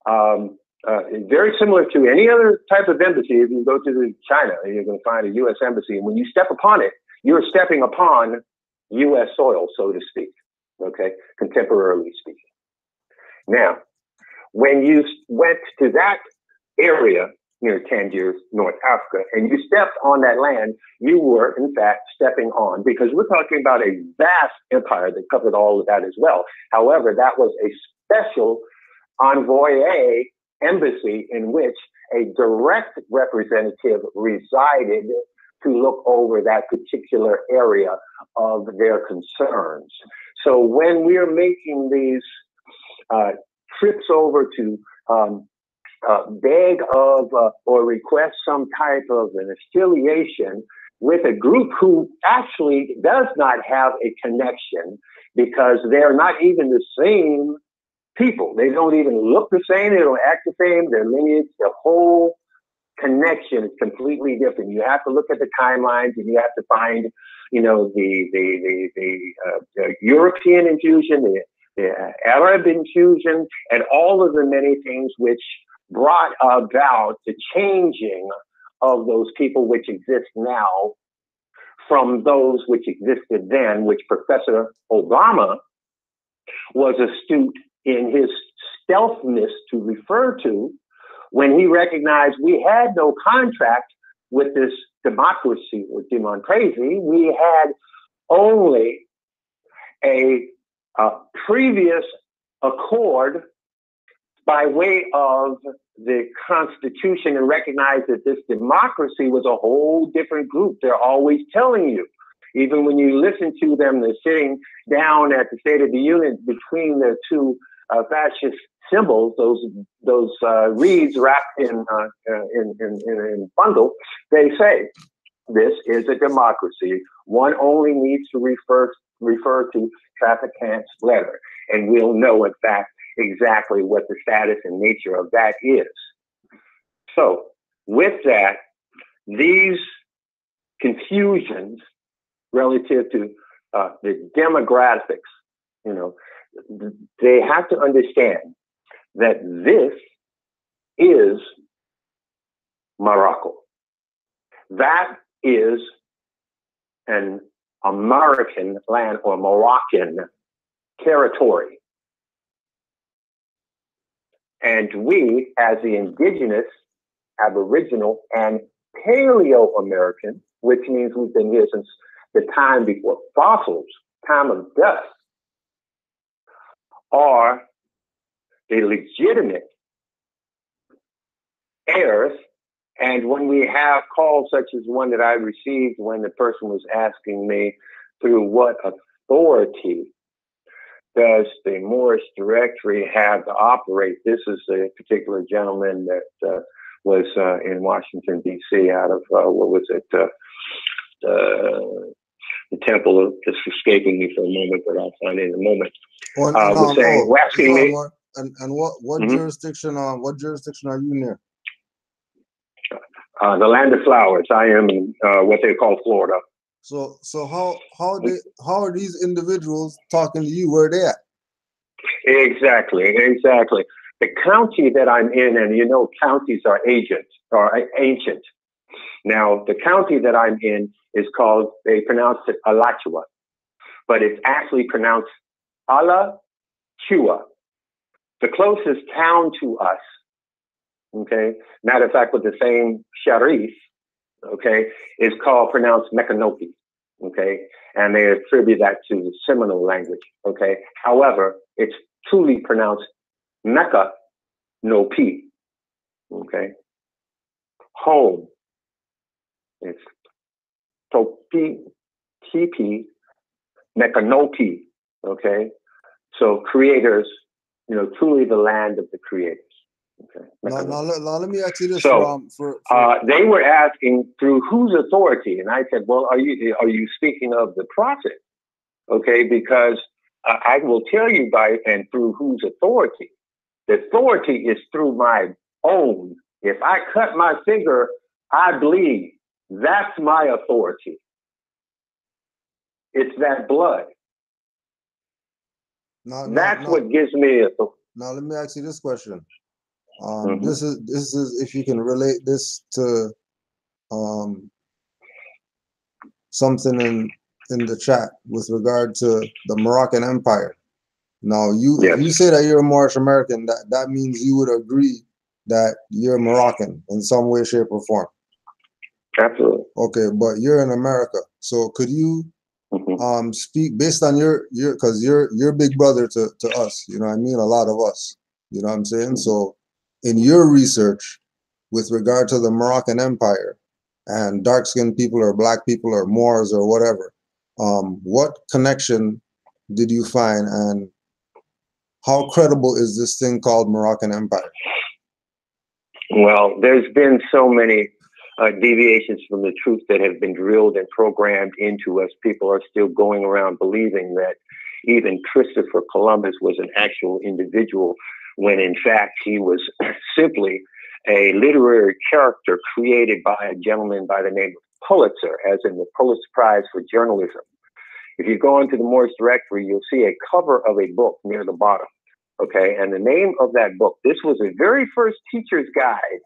very similar to any other type of embassy. If you go to China, you're going to find a U.S. embassy, and when you step upon it, you're stepping upon U.S. soil, so to speak, okay, contemporarily speaking. Now, when you went to that area near Tangier, North Africa, and you stepped on that land, you were, in fact, stepping on, because we're talking about a vast empire that covered all of that as well. However, that was a special envoyé embassy in which a direct representative resided to look over that particular area of their concerns. So when we're making these trips over to beg of or request some type of an affiliation with a group who actually does not have a connection, because they're not even the same people. They don't even look the same. They don't act the same. Their lineage, their whole connection is completely different. You have to look at the timelines, and you have to find, you know, the European infusion, the Arab infusion, and all of the many things which brought about the changing of those people which exist now from those which existed then, which Professor Obama was astute in his stealthiness to refer to when he recognized we had no contract with this democracy or democracy. We had only a previous accord by way of the Constitution, and recognize that this democracy was a whole different group. They're always telling you, even when you listen to them, they're sitting down at the State of the Union between the two fascist symbols, those reeds wrapped in bundle. They say this is a democracy. One only needs to refer to Traficant's letter, and we'll know, in fact, exactly what the status and nature of that is. So with that, these confusions relative to the demographics, you know, they have to understand that this is Morocco. That is an American land or Moroccan territory. And we, as the indigenous, aboriginal, and Paleo-American, which means we've been here since the time before fossils, time of dust, are the legitimate heirs. And when we have calls such as one that I received when the person was asking me through what authority does the Moorish directory have to operate, this is a particular gentleman that was in Washington, D.C. out of, what was it, the temple of, just escaping me for a moment, but I'll find it in a moment. Was saying, asking me. And what jurisdiction? What jurisdiction are you near? The land of flowers. I am in what they call Florida. So how are these individuals talking to you? Where they at? Exactly. The county that I'm in, and you know, counties are ancient. Now, the county that I'm in is called, they pronounce it Alachua, but it's actually pronounced Alachua. The closest town to us, okay, matter of fact, with the same sharif, okay, is pronounced Mekanoki. okay? And they attribute that to the Seminole language, okay? However, it's truly pronounced Mecca no P, okay? Home, it's Topi, Kipi, Mecca no P, okay? So creators, you know, truly the land of the creators. Okay. Now, let me ask you this. So they were asking through whose authority, and I said, well, are you speaking of the prophet? Okay, because I will tell you by and through whose authority. The authority is through my own. If I cut my finger, I bleed. That's my authority. It's that blood. That's what gives me authority. Now let me ask you this question. This is if you can relate this to something in the chat with regard to the Moroccan Empire. Now if you say that you're a Moorish American, that means you would agree that you're Moroccan in some way, shape, or form. Absolutely. Okay, but you're in America, so could you speak based on your because you're big brother to us, you know what I mean, a lot of us, you know what I'm saying? So in your research with regard to the Moroccan Empire and dark-skinned people or black people or Moors or whatever, what connection did you find, and how credible is this thing called Moroccan Empire? Well, there's been so many deviations from the truth that have been drilled and programmed into us. People are still going around believing that even Christopher Columbus was an actual individual, when in fact he was simply a literary character created by a gentleman by the name of Pulitzer, as in the Pulitzer Prize for Journalism. If you go into the Moorish directory, you'll see a cover of a book near the bottom. Okay, and the name of that book, this was the very first teacher's guide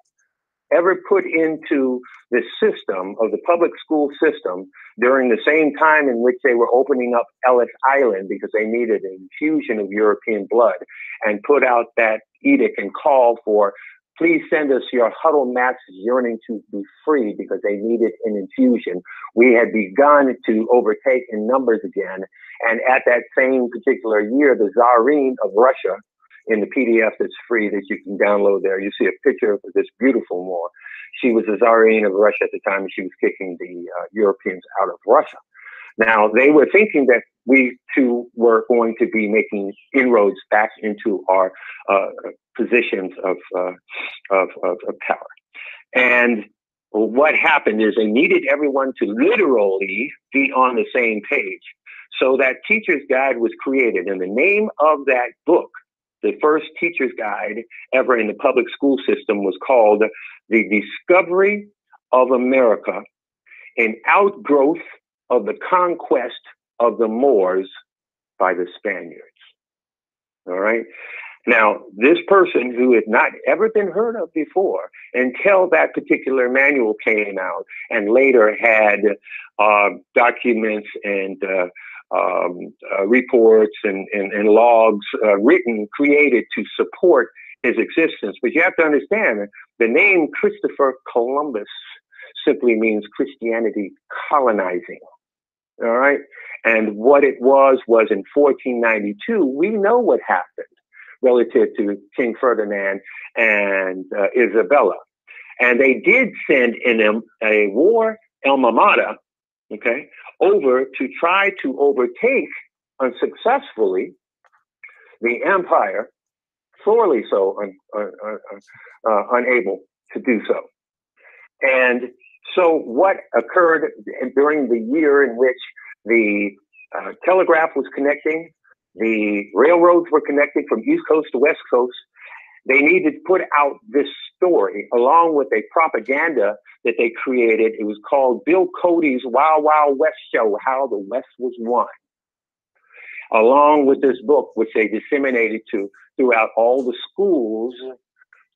ever put into the system of the public school system during the same time in which they were opening up Ellis Island because they needed an infusion of European blood, and put out that edict and call for, please send us your huddled masses yearning to be free, because they needed an infusion. We had begun to overtake in numbers again. And at that same particular year, the Tsarina of Russia, in the PDF that's free that you can download there, you see a picture of this beautiful Moor. She was the Tsarina of Russia at the time, and she was kicking the Europeans out of Russia. Now, they were thinking that we too were going to be making inroads back into our positions of power. And what happened is they needed everyone to literally be on the same page. So that teacher's guide was created, and the name of that book, the first teacher's guide ever in the public school system, was called The Discovery of America, an Outgrowth of the Conquest of the Moors by the Spaniards. All right. Now, this person who had not ever been heard of before until that particular manual came out, and later had documents and reports and logs created to support his existence. But you have to understand, the name Christopher Columbus simply means Christianity colonizing. All right. And what it was in 1492, we know what happened relative to King Ferdinand and Isabella. And they did send in them a war alma mater, okay, over to try to overtake unsuccessfully the empire, sorely so unable to do so. And so what occurred during the year in which the telegraph was connecting, the railroads were connecting from East Coast to West Coast, they needed to put out this story along with a propaganda that they created. It was called Bill Cody's Wild Wild West Show, How the West Was Won, along with this book, which they disseminated throughout all the schools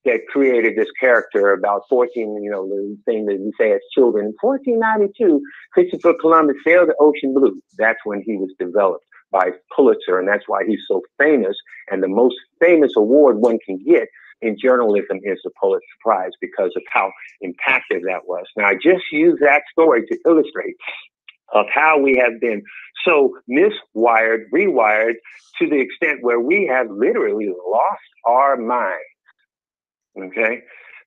that created this character about 14, you know, the thing that we say as children. In 1492, Christopher Columbus sailed the ocean blue. That's when he was developed by Pulitzer, and that's why he's so famous. And the most famous award one can get in journalism is the Pulitzer Prize, because of how impactful that was. Now, I just use that story to illustrate of how we have been so miswired, rewired, to the extent where we have literally lost our minds, okay?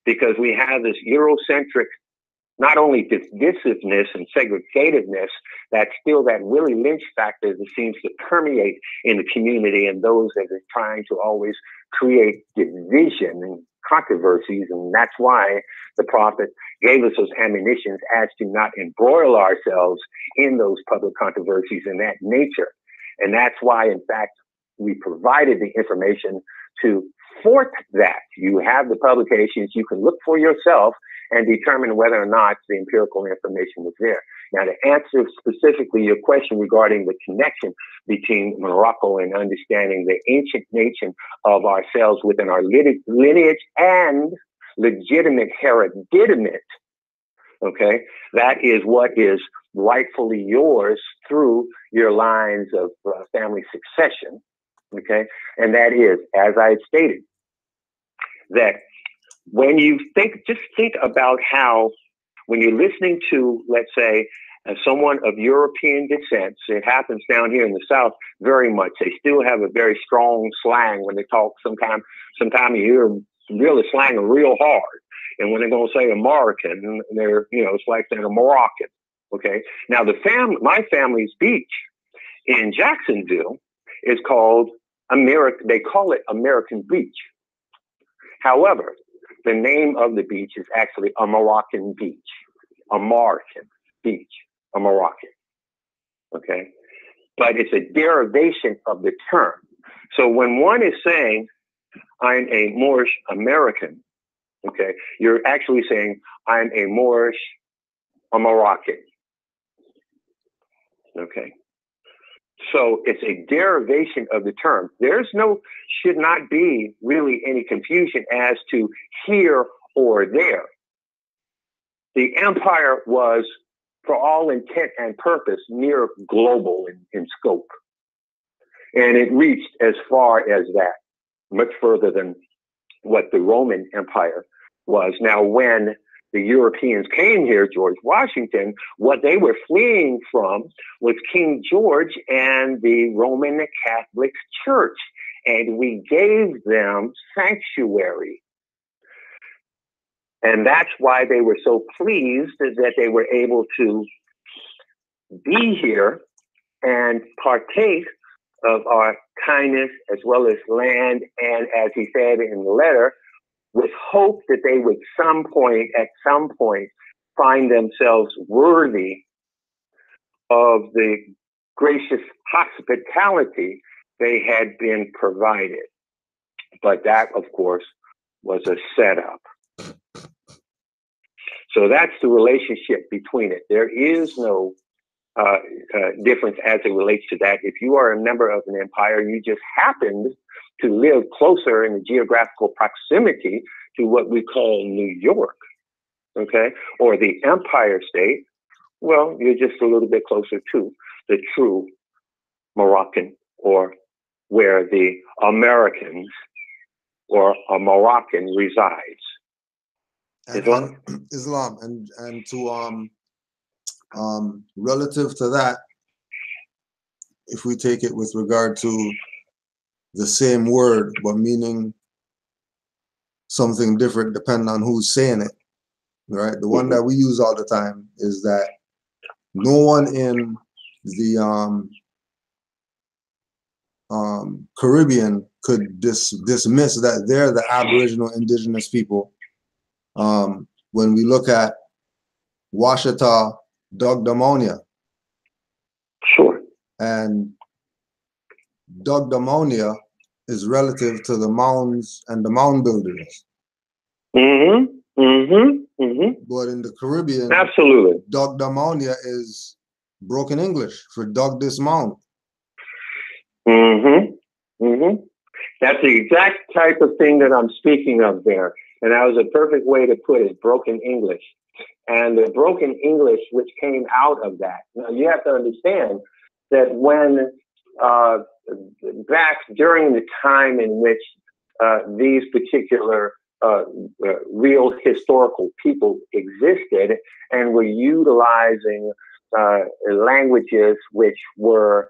Because we have this Eurocentric, not only divisiveness and segregativeness, that's still that Willie Lynch factor that seems to permeate in the community, and those that are trying to always create division and controversies. And that's why the prophet gave us those admonitions as to not embroil ourselves in those public controversies in that nature. And that's why, in fact, we provided the information to thwart that. You have the publications, you can look for yourself and determine whether or not the empirical information is there. Now, to answer specifically your question regarding the connection between Morocco and understanding the ancient nature of ourselves within our lineage and legitimate hereditament, okay, that is what is rightfully yours through your lines of family succession, okay, and that is, as I had stated, that when you just think about how, when you're listening to, let's say, someone of European descent, it happens down here in the South very much. They still have a very strong slang when they talk. Sometimes you hear them really slang real hard. And when they're going to say American, they're, it's like saying a Moroccan. Okay. Now my family's beach in Jacksonville is called they call it American Beach. However, the name of the beach is actually a Moroccan beach, a Moroccan beach, a Moroccan, okay? But it's a derivation of the term. So when one is saying, I'm a Moorish American, okay, you're actually saying, I'm a Moorish, a Moroccan, okay? So it's a derivation of the term. Should not be really any confusion as to here or there. The empire was, for all intent and purpose, near global in scope. And it reached as far as that, much further than what the Roman Empire was. Now, when the Europeans came here, George Washington, what they were fleeing from was King George and the Roman Catholic Church. And we gave them sanctuary. And that's why they were so pleased that they were able to be here and partake of our kindness as well as land. And as he said in the letter, with hope that they would at some point, find themselves worthy of the gracious hospitality they had been provided. But that, of course, was a setup. So that's the relationship between it. There is no difference as it relates to that. If you are a member of an empire, you just happened to live closer in the geographical proximity to what we call New York, okay, or the Empire State, well, you're just a little bit closer to the true Moroccan, or where the Americans or a Moroccan resides. Islam, and to relative to that, if we take it with regard to the same word but meaning something different depending on who's saying it, right? The one that we use all the time is that no one in the Caribbean could dismiss that they're the Aboriginal indigenous people. When we look at Washita Dugdamonia. Sure. And Dugdamonia is relative to the mounds and the mound builders. Mm-hmm. Mm-hmm. Mm-hmm. But in the Caribbean, absolutely, Dugdamonia is broken English for dug this mound. Mm-hmm. Mm-hmm. That's the exact type of thing that I'm speaking of there. And that was a perfect way to put it, broken English. And the broken English which came out of that. Now, you have to understand that when back during the time in which these particular real historical people existed and were utilizing languages which were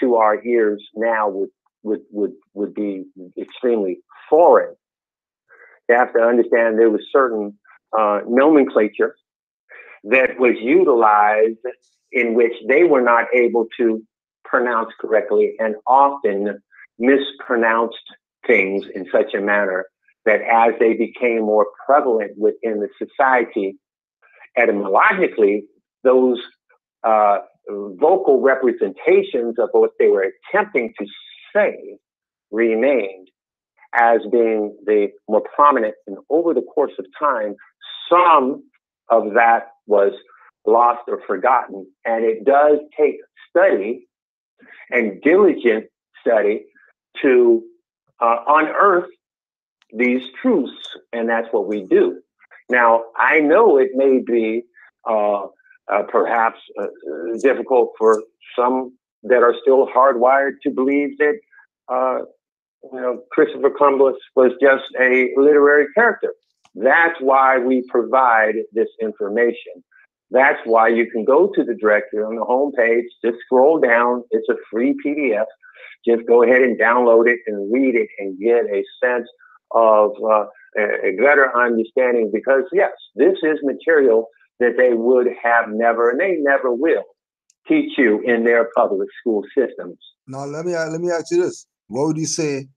to our ears now would be extremely foreign. You have to understand there was certain nomenclature that was utilized in which they were not able to pronounce correctly, and often mispronounced things in such a manner that as they became more prevalent within the society, etymologically, those vocal representations of what they were attempting to say remained as being the more prominent. And over the course of time, some of that was lost or forgotten. And it does take study and diligent study to unearth these truths. And that's what we do. Now, I know it may be perhaps difficult for some that are still hardwired to believe that Christopher Columbus was just a literary character. That's why we provide this information. That's why you can go to the directory on the homepage, just scroll down. It's a free PDF. Just go ahead and download it and read it and get a sense of a better understanding, because yes, this is material that they would have never, and they never will, teach you in their public school systems. Now, let me ask you this. What would you say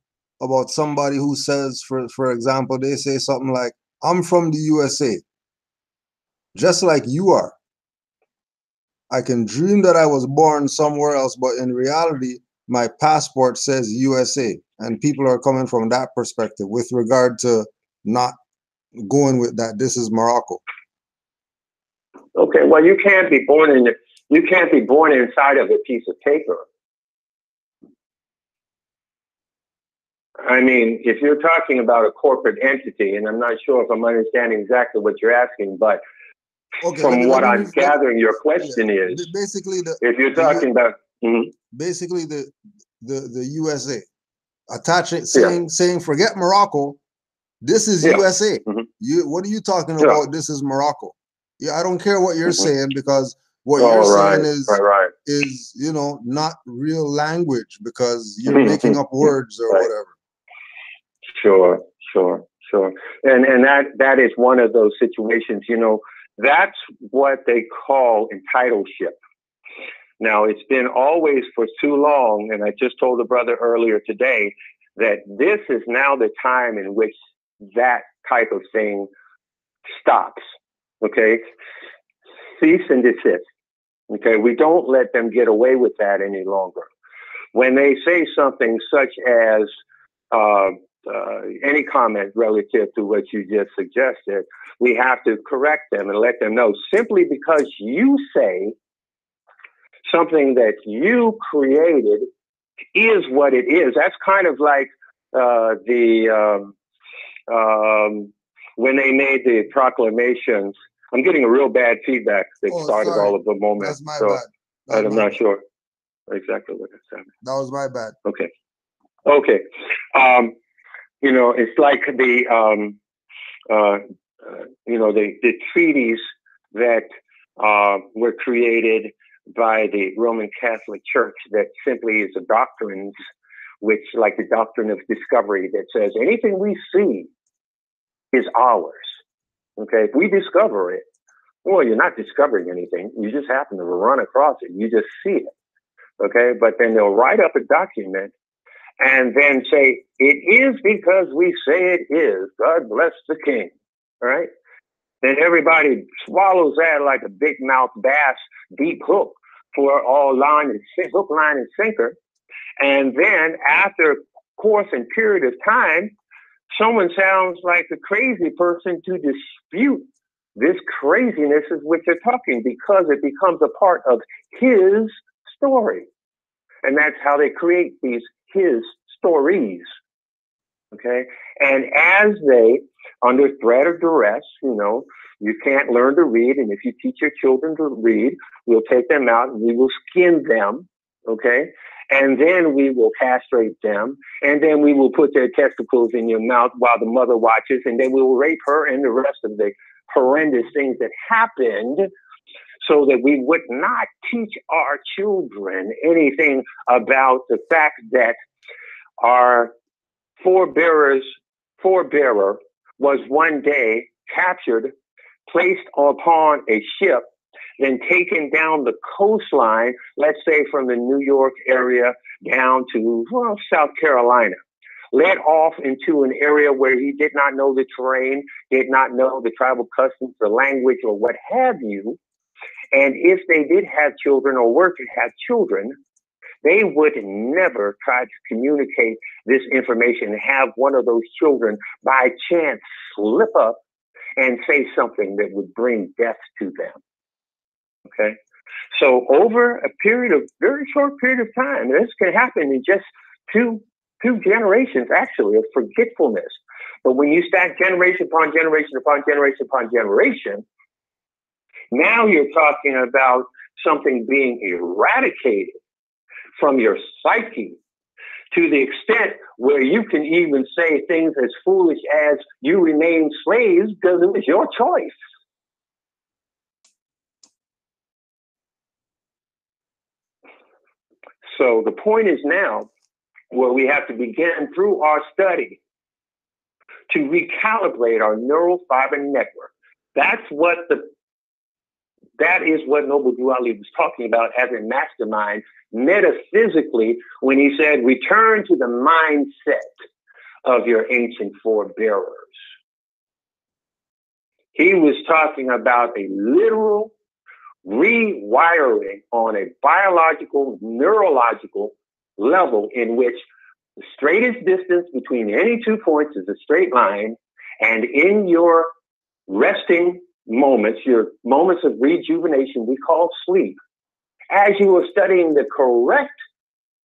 about somebody who says, for example, they say something like, I'm from the USA, just like you are. I can dream that I was born somewhere else, but in reality, my passport says USA. And people are coming from that perspective with regard to not going with that. This is Morocco. Okay, well, you can't be born inside of a piece of paper. I mean, if you're talking about a corporate entity, and I'm not sure if I'm understanding exactly what you're asking, but okay, from what I'm gathering, your question is basically if you're talking about basically the USA, attaching saying forget Morocco, this is USA. What are you talking about? This is Morocco. Yeah, I don't care what you're saying, because what you're saying is not real language, because you're making up words or whatever. Sure. And that is one of those situations, that's what they call entitlement. Now, it's been always for too long, and I just told a brother earlier today that this is now the time in which that type of thing stops, okay? Cease and desist, okay? We don't let them get away with that any longer. When they say something such as any comment relative to what you just suggested, we have to correct them and let them know, simply because you say something that you created is what it is. That's kind of like when they made the proclamations. I'm getting a real bad feedback that started all of the moment. That's my bad. I'm not sure exactly what I said. That was my bad. Okay. It's like the treaties that were created by the Roman Catholic Church that simply is a doctrine, which, like the doctrine of discovery, that says anything we see is ours. Okay, if we discover it, well, you're not discovering anything. You just happen to run across it. You just see it. Okay, but then they'll write up a document and then say, it is because we say it is. God bless the king. All right. Then everybody swallows that like a big mouth bass, deep hook for all hook, line, and sinker. And then after course and period of time, someone sounds like a crazy person to dispute this craziness of which they're talking, because it becomes a part of his story. And that's how they create these his stories. Okay. And as they, under threat or duress, you can't learn to read. And if you teach your children to read, we'll take them out and we will skin them. Okay. And then we will castrate them. And then we will put their testicles in your mouth while the mother watches. And then we will rape her and the rest of the horrendous things that happened, so that we would not teach our children anything about the fact that our forebearer was one day captured, placed upon a ship, then taken down the coastline, let's say from the New York area down to South Carolina, led off into an area where he did not know the terrain, did not know the tribal customs, the language, or what have you. And if they did have children or were to have children, they would never try to communicate this information and have one of those children by chance slip up and say something that would bring death to them. Okay? So over a very short period of time, this can happen in just two generations, actually, of forgetfulness. But when you stack generation upon generation upon generation upon generation, now you're talking about something being eradicated from your psyche to the extent where you can even say things as foolish as you remain slaves because it was your choice. So the point is now where we have to begin through our study to recalibrate our neural fiber network. That is what Noble Drew Ali was talking about as a mastermind metaphysically when he said, return to the mindset of your ancient forebearers. He was talking about a literal rewiring on a biological, neurological level in which the straightest distance between any 2 points is a straight line, and in your resting moments, your moments of rejuvenation, we call sleep, as you are studying the correct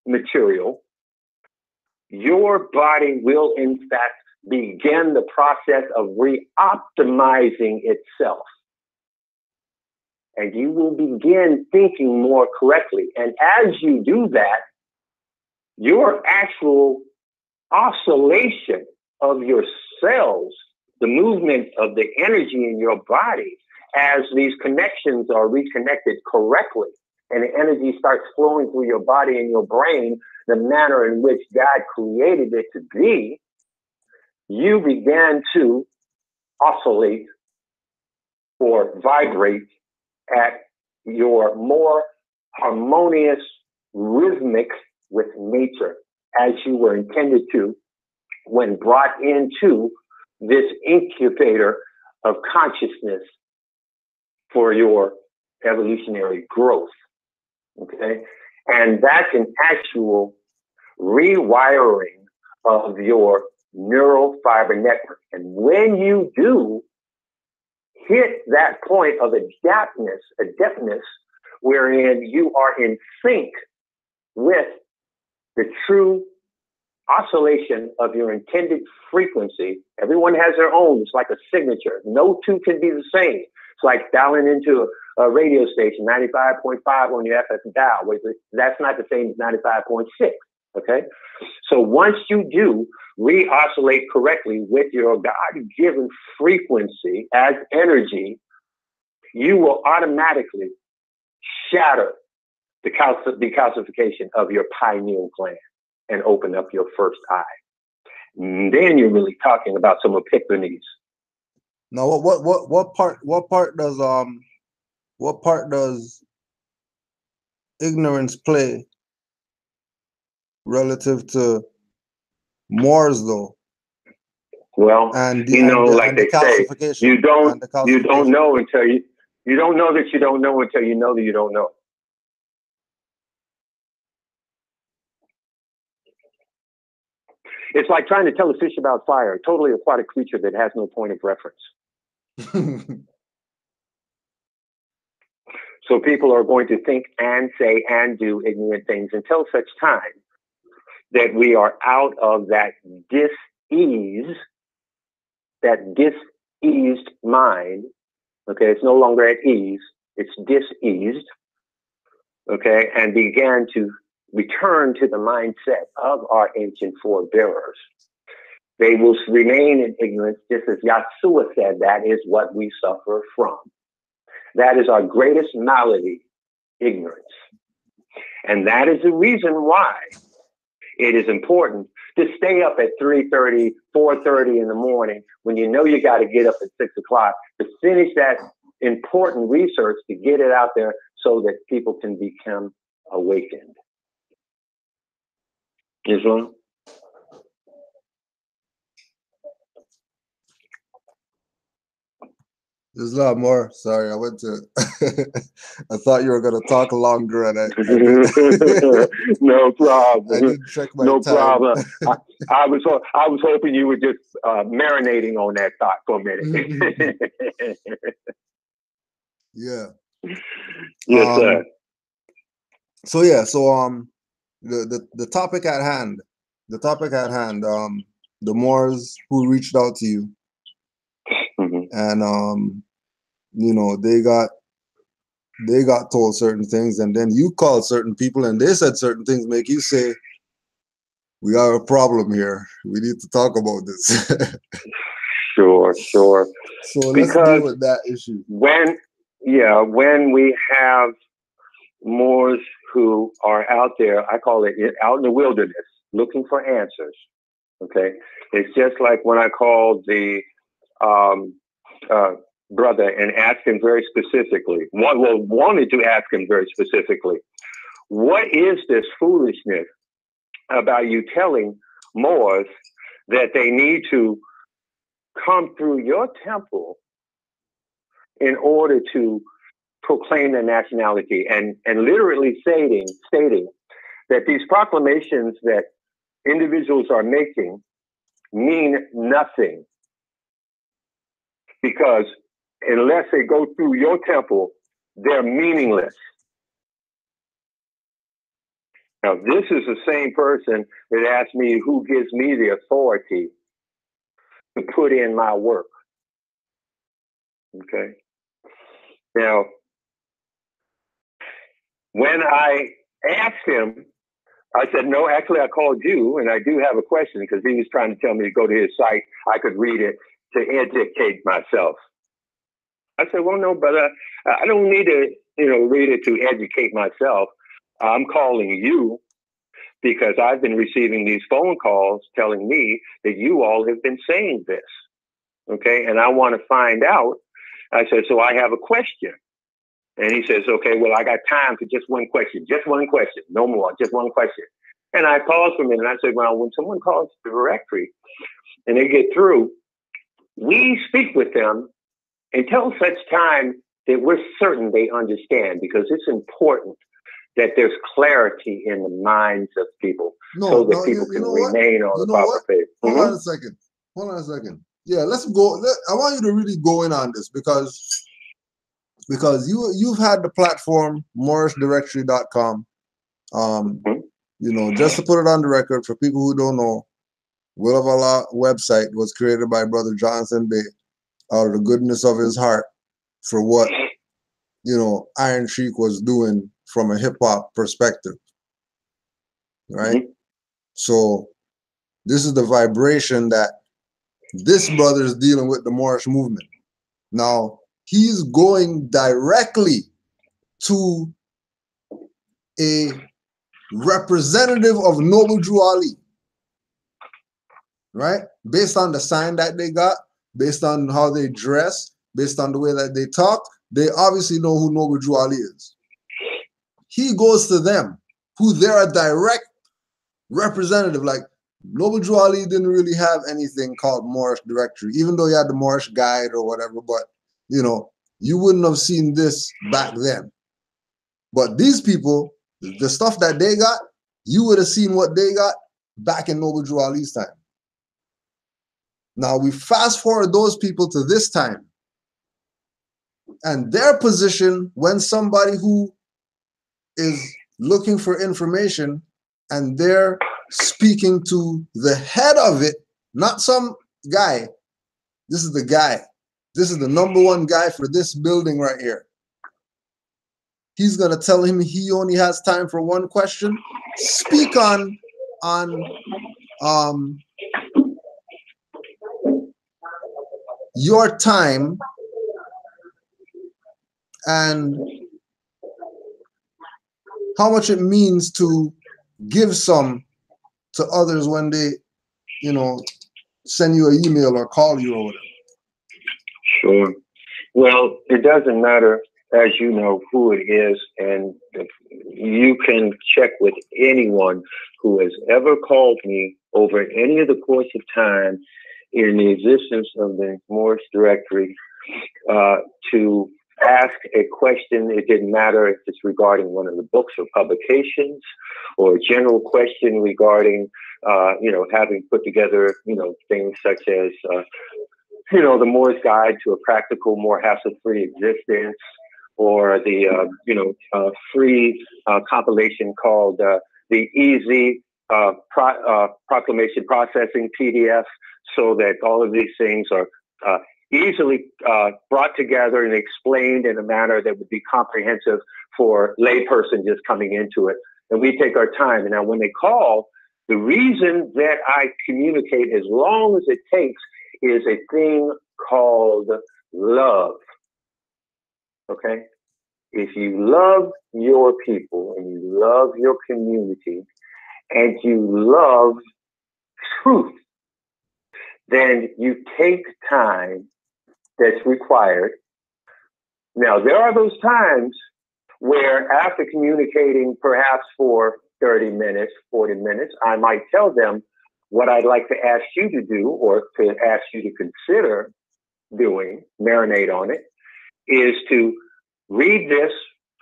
material, your body will in fact begin the process of re-optimizing itself. And you will begin thinking more correctly. And as you do that, your actual oscillation of your cells, the movement of the energy in your body, as these connections are reconnected correctly, and the energy starts flowing through your body and your brain, the manner in which God created it to be, you begin to oscillate or vibrate at your more harmonious, rhythmic with nature, as you were intended to when brought into this incubator of consciousness for your evolutionary growth. Okay? And that's an actual rewiring of your neural fiber network. And when you do hit that point of adeptness, wherein you are in sync with the true oscillation of your intended frequency. Everyone has their own. It's like a signature. No two can be the same. It's like dialing into a radio station, 95.5 on your FM dial. That's not the same as 95.6. Okay? So once you do re-oscillate correctly with your God-given frequency as energy, you will automatically shatter the decalcification of your pineal gland and open up your first eye. And then you're really talking about some epiphanies. Now, what part does ignorance play relative to Moors, though? Well, and the, you know, and the, like and they the say, you don't know until you don't know that you don't know until you know that you don't know. It's like trying to tell a fish about fire, a totally aquatic creature that has no point of reference. So people are going to think and say and do ignorant things until such time that we are out of that dis-ease, that diseased mind. Okay, it's no longer at ease, it's diseased. Okay, and began to return to the mindset of our ancient forebearers. They will remain in ignorance, just as Yahshua said, that is what we suffer from. That is our greatest malady, ignorance. And that is the reason why it is important to stay up at 3:30, 4:30 in the morning when you know you got to get up at 6 o'clock to finish that important research, to get it out there so that people can become awakened. Islam? There's a lot more. Sorry, I went to. I thought you were gonna talk longer, and I No problem. I didn't check my No time. problem. I was hoping you were just marinating on that thought for a minute. Yeah. Yes, sir. So yeah, the topic at hand, the Moors who reached out to you, and you know, they got told certain things, and then you called certain people and they said certain things, make you say, we have a problem here, we need to talk about this. Sure. So let's deal with that issue. When we have Moors who are out there, I call it out in the wilderness, looking for answers. Okay, it's just like when I called the brother and asked him very specifically, wanted to ask him very specifically, what is this foolishness about you telling Moors that they need to come through your temple in order to proclaim their nationality, and literally stating that these proclamations that individuals are making mean nothing, because unless they go through your temple, they're meaningless. Now, this is the same person that asked me who gives me the authority to put in my work. Okay. Now, when I asked him, I said, no, actually, I called you, and I do have a question, because he was trying to tell me to go to his site. I could read it to educate myself. I said, well, no, brother, I don't need to, read it to educate myself. I'm calling you because I've been receiving these phone calls telling me that you all have been saying this. Okay. And I want to find out. I said, so I have a question. And he says, okay, well, I got time for just one question, no more, just one question. And I paused for a minute and I said, well, when someone calls the directory and they get through, we speak with them until such time that we're certain they understand, because it's important that there's clarity in the minds of people so that people can remain on the proper faith. Hold on a second. Yeah, let's go. I want you to really go in on this because you've had the platform moorishdirectory.com. Just to put it on the record for people who don't know, Will of Allah website was created by Brother Jonathan Bay out of the goodness of his heart for what Iron Sheik was doing from a hip hop perspective, right? So this is the vibration that this brother is dealing with, the Moorish movement. Now he's going directly to a representative of Noble Drew Ali, right? Based on the sign that they got, based on how they dress, based on the way that they talk, they obviously know who Noble Drew Ali is. He goes to them, who they're a direct representative. Like, Noble Drew Ali didn't really have anything called Moorish Directory, even though he had the Moorish Guide or whatever, but you wouldn't have seen this back then. But these people, the stuff that they got, you would have seen what they got back in Noble Drew Ali's time. Now we fast forward those people to this time, and their position when somebody who is looking for information and they're speaking to the head of it, not some guy. This is the guy. This is the number one guy for this building right here. He's going to tell him he only has time for one question. Speak on your time and how much it means to give some to others when they, you know, send you an email or call you or whatever. Sure. Well, it doesn't matter, as you know, who it is, and you can check with anyone who has ever called me over any of the course of time in the existence of the Moorish directory to ask a question. It didn't matter if it's regarding one of the books or publications, or a general question regarding, you know, having put together, you know, things such as, you know, the Moorish Guide to a Practical, More Hassle-Free Existence, or the, you know, free compilation called the Easy Proclamation Processing PDF, so that all of these things are easily brought together and explained in a manner that would be comprehensive for layperson just coming into it. And we take our time. And now when they call, the reason that I communicate as long as it takes is a thing called love. Okay? If you love your people and you love your community and you love truth, then you take time that's required. Now, there are those times where after communicating perhaps for 30 minutes, 40 minutes, I might tell them what I'd like to ask you to do, or to ask you to consider doing, marinate on it, is to read this,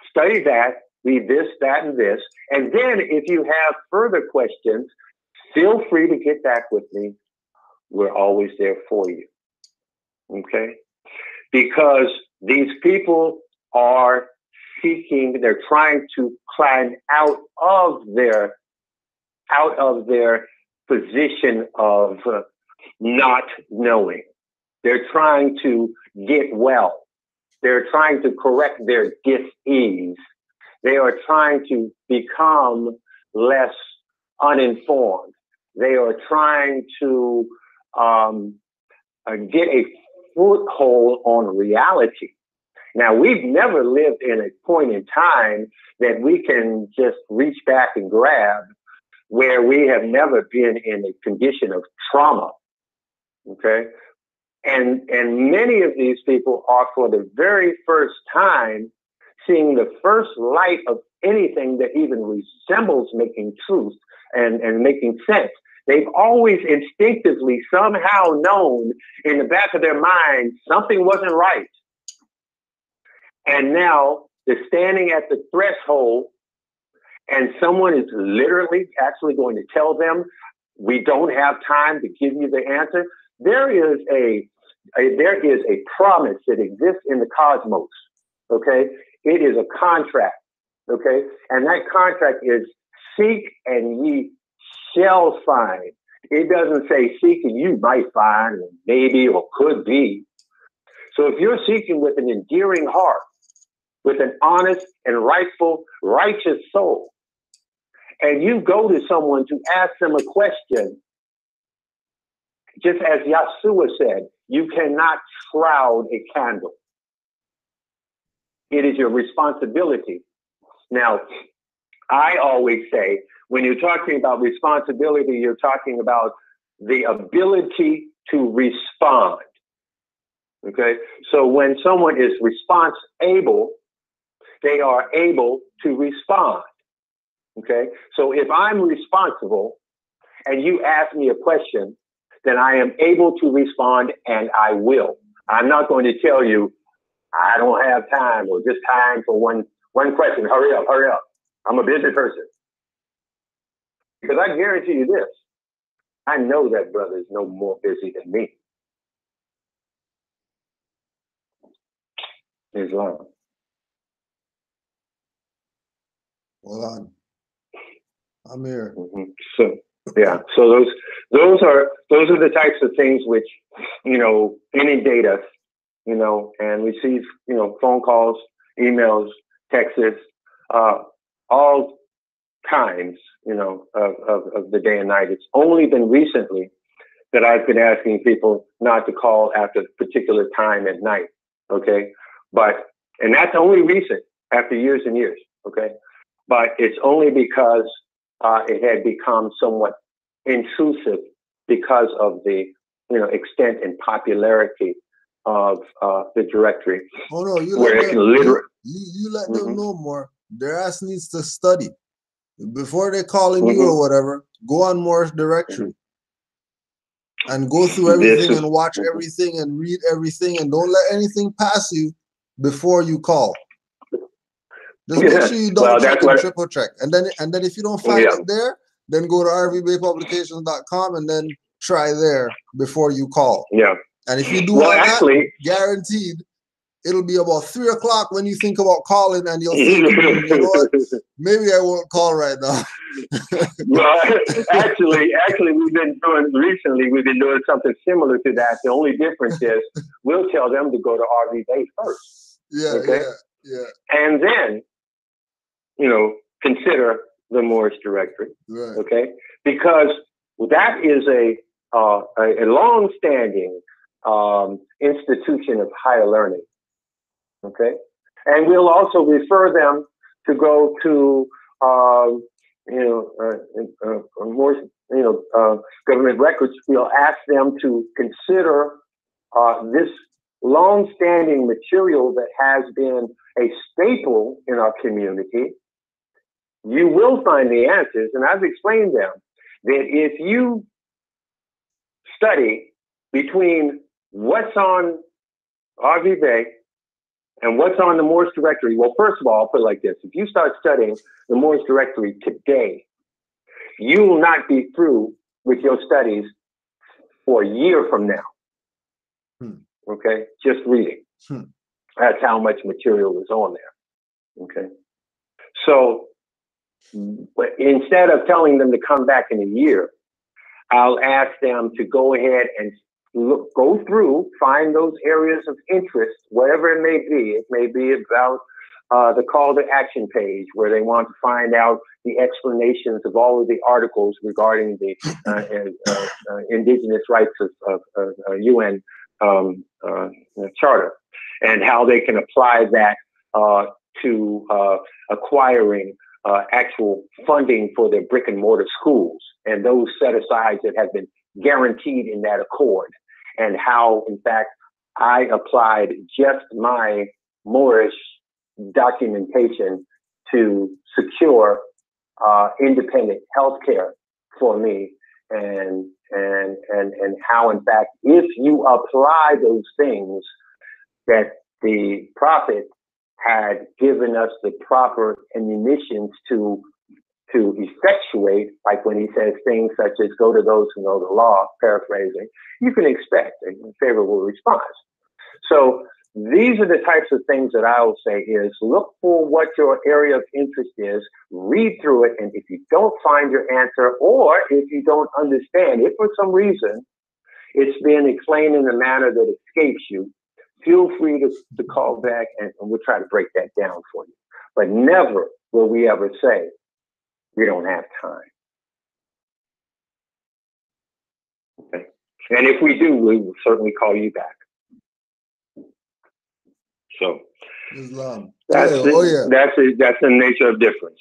study that, read this, that, and this. And then if you have further questions, feel free to get back with me. We're always there for you. Okay? Because these people are seeking, they're trying to climb out of their position of not knowing. They're trying to get well. They're trying to correct their dis-ease. They are trying to become less uninformed. They are trying to get a foothold on reality. Now, we've never lived in a point in time that we can just reach back and grab, where we have never been in a condition of trauma. Okay? And many of these people are, for the very first time, seeing the first light of anything that even resembles making truth and making sense. They've always instinctively somehow known in the back of their mind something wasn't right. And now they're standing at the threshold, and someone is literally actually going to tell them, we don't have time to give you the answer. There is a promise that exists in the cosmos, okay? It is a contract, okay? And that contract is seek and ye shall find. It doesn't say seek and you might find, or maybe, or could be. So if you're seeking with an endearing heart, with an honest and rightful, righteous soul, and you go to someone to ask them a question, just as Yahshua said, you cannot shroud a candle. It is your responsibility. Now, I always say, when you're talking about responsibility, you're talking about the ability to respond. Okay? So when someone is response-able, they are able to respond. Okay? So if I'm responsible and you ask me a question, then I am able to respond, and I will. I'm not going to tell you, I don't have time, or just time for one question. Hurry up, hurry up. I'm a busy person. Because I guarantee you this, I know that brother is no more busy than me. Islam. Well, I'm here. Mm-hmm. So yeah, so those are the types of things which, you know, inundate us, you know, and receive, you know, phone calls, emails, texts, all times, you know, of the day and night. It's only been recently that I've been asking people not to call after a particular time at night. Okay. But And that's only recent, after years and years, okay? But it's only because it had become somewhat intrusive because of the extent and popularity of the directory. Oh no, you where let it them, can literally, you let them know more. Their ass needs to study before they calling you or whatever. Go on Moorish directory and go through everything and watch everything and read everything, and don't let anything pass you before you call. Just make sure you double check and triple check, and then if you don't find it there, then go to rvbaypublications.com and then try there before you call. Yeah. And if you do all that, guaranteed, it'll be about 3 o'clock when you think about calling, and you'll think, you know what, maybe I won't call right now. Well, actually, we've been doing something similar to that. The only difference is we'll tell them to go to RV Bay first. Yeah, okay? yeah. And then, consider the Moorish directory. Right. Okay? Because that is a long-standing institution of higher learning. Okay? And we'll also refer them to go to more, government records. We'll ask them to consider this long-standing material that has been a staple in our community. You will find the answers, and I've explained them, that if you study between what's on RV Bay and what's on the Moorish directory, well, first of all, I'll put it like this. If you start studying the Moorish directory today, you will not be through with your studies for a year from now. Okay? Just reading. That's how much material is on there. Okay? So instead of telling them to come back in a year, I'll ask them to go ahead and go through, find those areas of interest, whatever it may be. It may be about the call to action page, where they want to find out the explanations of all of the articles regarding the indigenous rights of UN Charter, and how they can apply that to acquiring actual funding for their brick and mortar schools, and those set-asides that have been guaranteed in that accord, and how, in fact, I applied just my Moorish documentation to secure independent health care for me, and how, in fact, if you apply those things, that the prophet had given us the proper ammunitions to effectuate, like when he says things such as "go to those who know the law," paraphrasing, you can expect a favorable response. So these are the types of things that I will say is look for what your area of interest is, read through it, and if you don't find your answer, or if you don't understand it for some reason, it's been explained in a manner that escapes you, feel free to call back, and we'll try to break that down for you. But never will we ever say, we don't have time. Okay. And if we do, we will certainly call you back. So Islam. That's the nature of difference.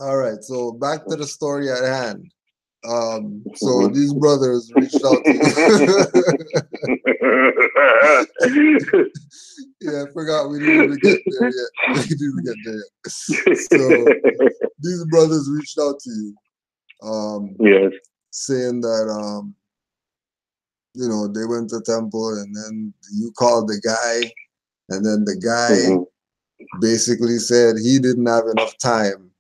All right. So back to the story at hand. So these brothers reached out to you. Yeah, I forgot we didn't even get there yet. So these brothers reached out to you. Yes. Saying that they went to temple, and then you called the guy, and then the guy basically said he didn't have enough time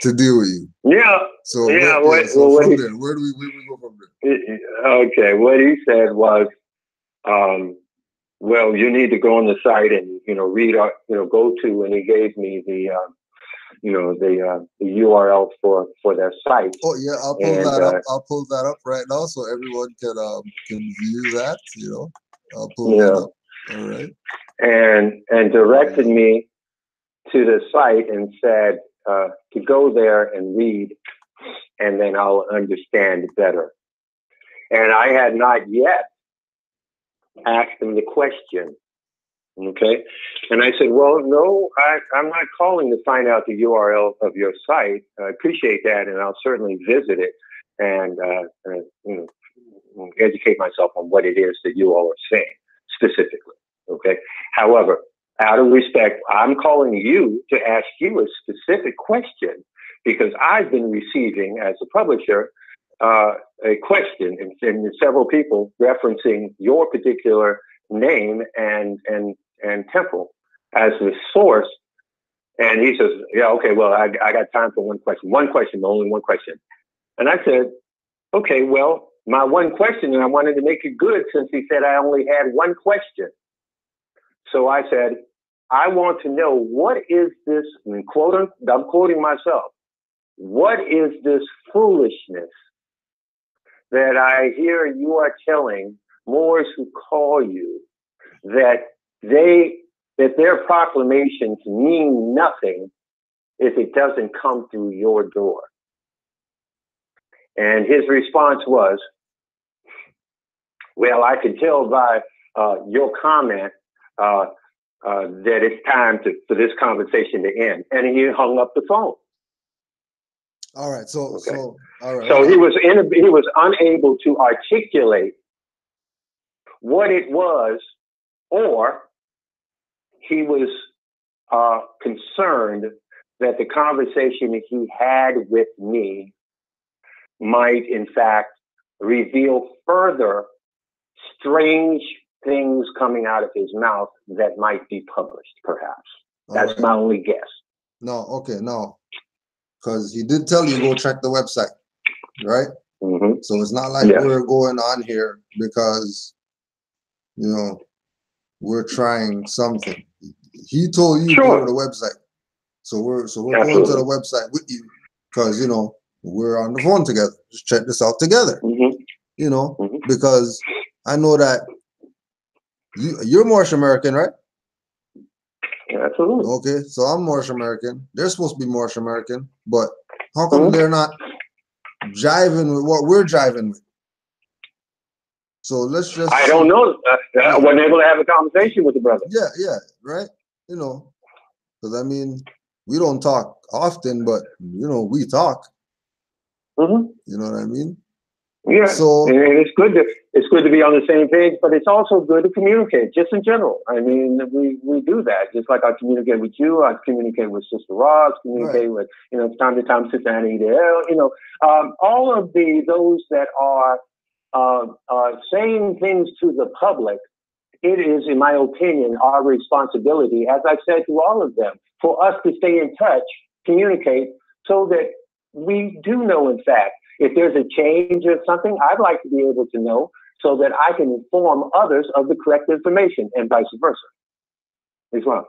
to deal with you. Yeah. So yeah. where do we go from there? Okay. What he said was, well, you need to go on the site and read go to, and he gave me the the URL for their site. Oh yeah, I'll pull that up. I'll pull that up right now so everyone can view that. I'll pull that up. All right. And directed me to the site and said to go there and read, and then I'll understand better. And I had not yet asked him the question, Okay. And I said, well, no, I'm not calling to find out the URL of your site. I appreciate that, and I'll certainly visit it and you know, educate myself on what it is that you all are saying specifically. Okay. However, out of respect, I'm calling you to ask you a specific question because I've been receiving, as a publisher, a question and several people referencing your particular name and temple as the source. And he says, yeah, okay, well, I got time for one question, only one question. And I said, okay, well, my one question, and I wanted to make it good since he said I only had one question. So I said, I want to know, what is this, I'm quoting myself, what is this foolishness that I hear you are telling Moors who call you that their proclamations mean nothing if it doesn't come through your door? And his response was, well, I can tell by your comment that it's time for this conversation to end. And he hung up the phone. All right. So, okay. All right. So he was unable to articulate what it was, or he was concerned that the conversation he had with me might, in fact, reveal further strange things coming out of his mouth that might be published, perhaps. That's my only guess. No, okay, no. Because he did tell you go check the website, right? Mm-hmm. So it's not like we're going on here because, you know, we're trying something. He told you go to the website. So we're going to the website with you because, you know, we're on the phone together. Just check this out together. Mm-hmm. You know, because I know that you're Moorish American, right? Absolutely. Okay, so I'm Moorish American. They're supposed to be Moorish American, but how come they're not jiving with what we're jiving with? So let's just. I don't know. I wasn't able to have a conversation with the brother. Yeah, right. You know, because I mean, we don't talk often, but you know, we talk. Mm-hmm. You know what I mean? Yeah. So and it's good to be on the same page, but it's also good to communicate, just in general. I mean, we do that. Just like I communicate with you, I communicate with Sister Ross, communicate with, you know, time to time Sister Anita, you know, all of those that are saying things to the public. It is, in my opinion, our responsibility, as I've said to all of them, for us to stay in touch, communicate, so that we do know, in fact, if there's a change or something, I'd like to be able to know so that I can inform others of the correct information, and vice versa. Islam.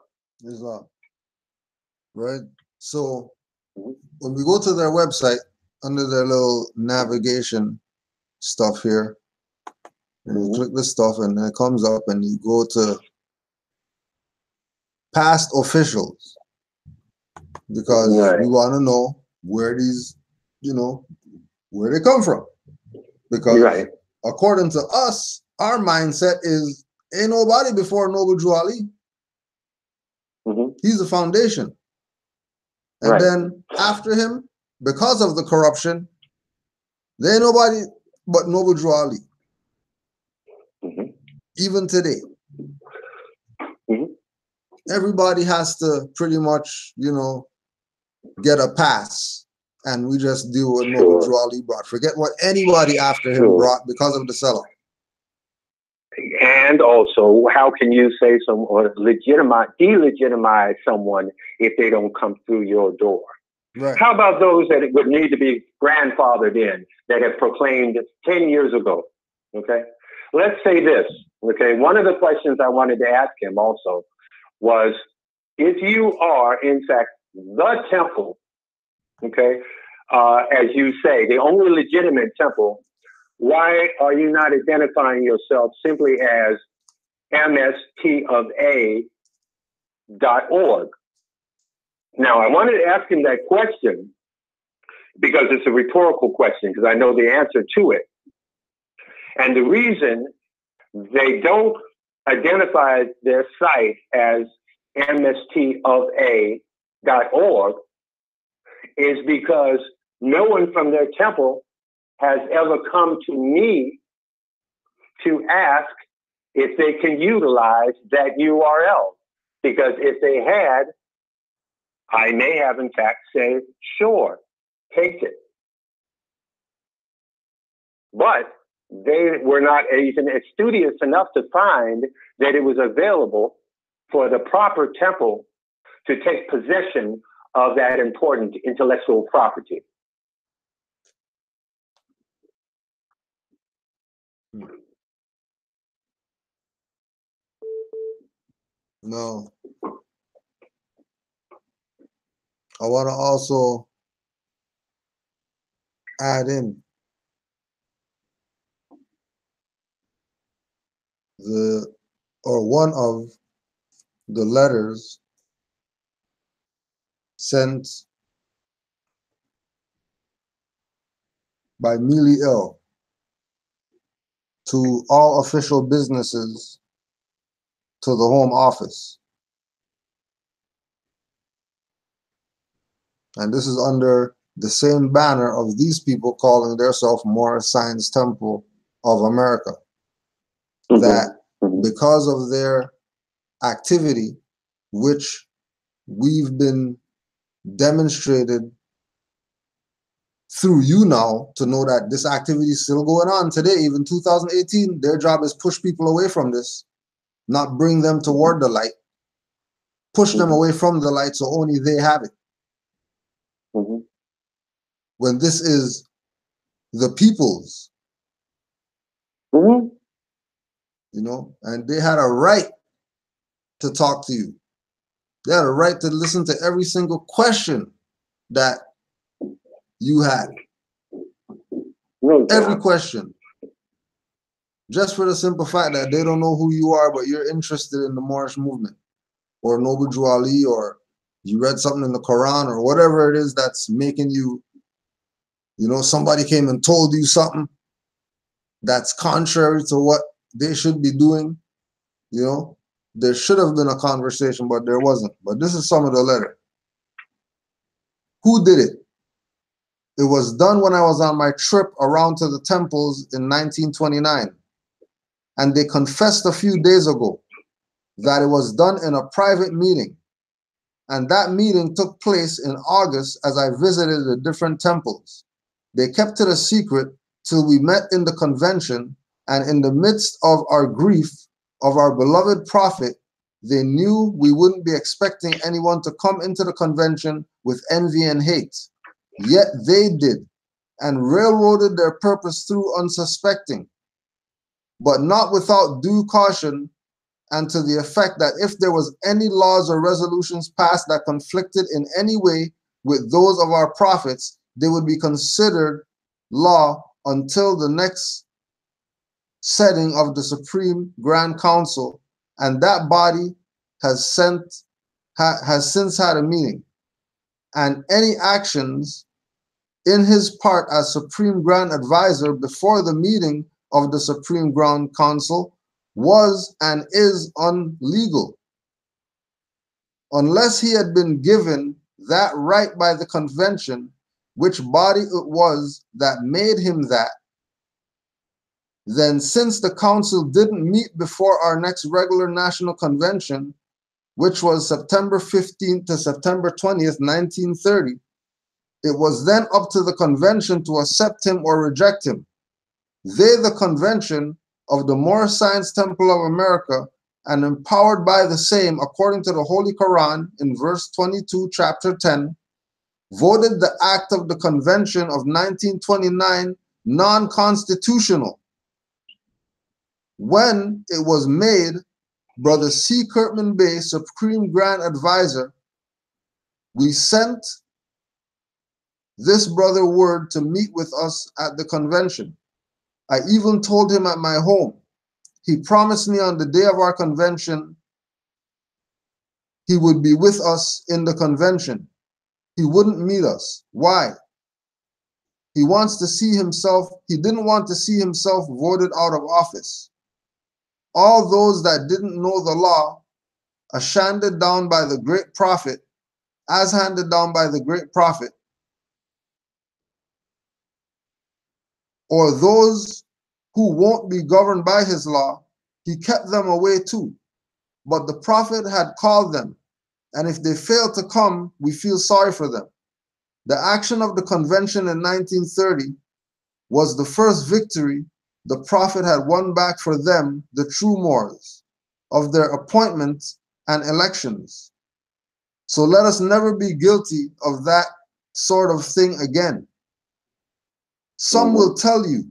Right. So when we go to their website, under their little navigation stuff here, and you click this stuff, and it comes up, and you go to past officials, because we want to know where these, you know, where they come from. Because according to us, our mindset is ain't nobody before Noble Drew Ali. He's the foundation. And then after him, because of the corruption, there ain't nobody but Noble Drew Ali. Even today. Everybody has to pretty much, you know, get a pass. And we just do what Noble Drew Ali brought. Forget what anybody after him brought because of the sellout. And also, how can you say or delegitimize someone if they don't come through your door? Right. How about those that would need to be grandfathered in, that have proclaimed 10 years ago? Okay. Let's say this. Okay. One of the questions I wanted to ask him also was, if you are, in fact, the temple, okay, as you say, the only legitimate temple, why are you not identifying yourself simply as MSTA.org? Now, I wanted to ask him that question because it's a rhetorical question, because I know the answer to it. And the reason they don't identified their site as mstofa.org is because no one from their temple has ever come to me to ask if they can utilize that URL. Because if they had, I may have in fact said, sure, take it. But they were not even studious enough to find that it was available for the proper temple to take possession of that important intellectual property. No. I want to also add in one of the letters sent by Mealy L to all official businesses to the Home Office. And this is under the same banner of these people calling themselves Moorish Science Temple of America. That because of their activity, which we've been demonstrated through you now to know that this activity is still going on today, even 2018, their job is push people away from this, not bring them toward the light, push them away from the light so only they have it. When this is the people's, you know, and they had a right to talk to you. They had a right to listen to every single question that you had. Every question. Just for the simple fact that they don't know who you are, but you're interested in the Moorish movement, or Noble Drew Ali, or you read something in the Quran, or whatever it is that's making you, you know, somebody came and told you something that's contrary to what they should be doing. You know, there should have been a conversation, but there wasn't. But this is some of the letter. Who did it? It was done when I was on my trip around to the temples in 1929. And they confessed a few days ago that it was done in a private meeting. And that meeting took place in August as I visited the different temples. They kept it a secret till we met in the convention, and in the midst of our grief of our beloved prophet, they knew we wouldn't be expecting anyone to come into the convention with envy and hate. Yet they did, and railroaded their purpose through unsuspecting, but not without due caution, and to the effect that if there was any laws or resolutions passed that conflicted in any way with those of our prophets, they would be considered law until the next setting of the Supreme Grand Council, and that body has since had a meeting, and any actions in his part as Supreme Grand Advisor before the meeting of the Supreme Grand Council was and is unlegal, unless he had been given that right by the convention, which body it was that made him that. Then, since the council didn't meet before our next regular national convention, which was September 15th to September 20th, 1930, it was then up to the convention to accept him or reject him. They, the convention of the Moorish Science Temple of America, and empowered by the same according to the Holy Quran in verse 22, chapter 10, voted the act of the convention of 1929 non-constitutional. When it was made, Brother C. Kirkman Bey, Supreme Grand Advisor, we sent this brother word to meet with us at the convention. I even told him at my home. He promised me on the day of our convention he would be with us in the convention. He wouldn't meet us. Why? He wants to see himself. He didn't want to see himself voted out of office. all those that didn't know the law, as handed down by the great prophet, or those who won't be governed by his law, he kept them away too. But the prophet had called them, and if they fail to come, we feel sorry for them. The action of the convention in 1930 was the first victory the prophet had won back for them, the true Moors, of their appointments and elections. So let us never be guilty of that sort of thing again. Some will tell you,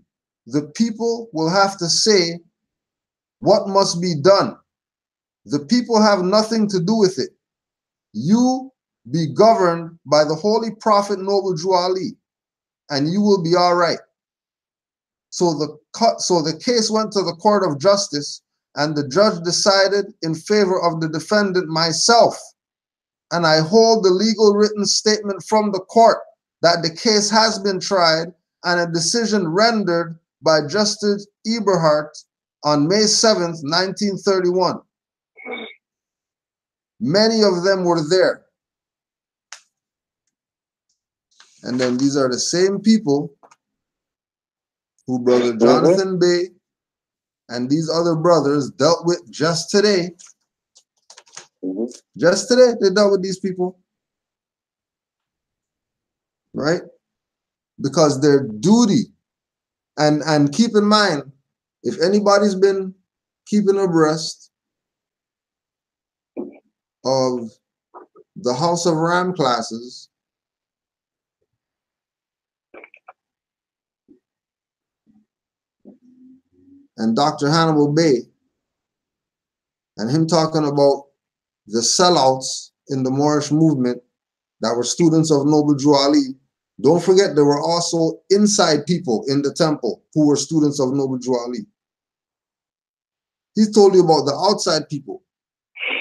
the people will have to say what must be done. The people have nothing to do with it. You be governed by the holy prophet Noble Drew Ali, and you will be all right. So the case went to the Court of Justice, and the judge decided in favor of the defendant, myself. And I hold the legal written statement from the court that the case has been tried and a decision rendered by Justice Eberhardt on May 7th, 1931. Many of them were there. And then these are the same people who Brother Jonathan Bey and these other brothers dealt with just today. Just today, they dealt with these people. Right? Because their duty, and keep in mind, if anybody's been keeping abreast of the House of Ram classes, and Dr. Hannibal Bey, and him talking about the sellouts in the Moorish movement that were students of Noble Drew Ali, don't forget there were also inside people in the temple who were students of Noble Drew Ali. He told you about the outside people.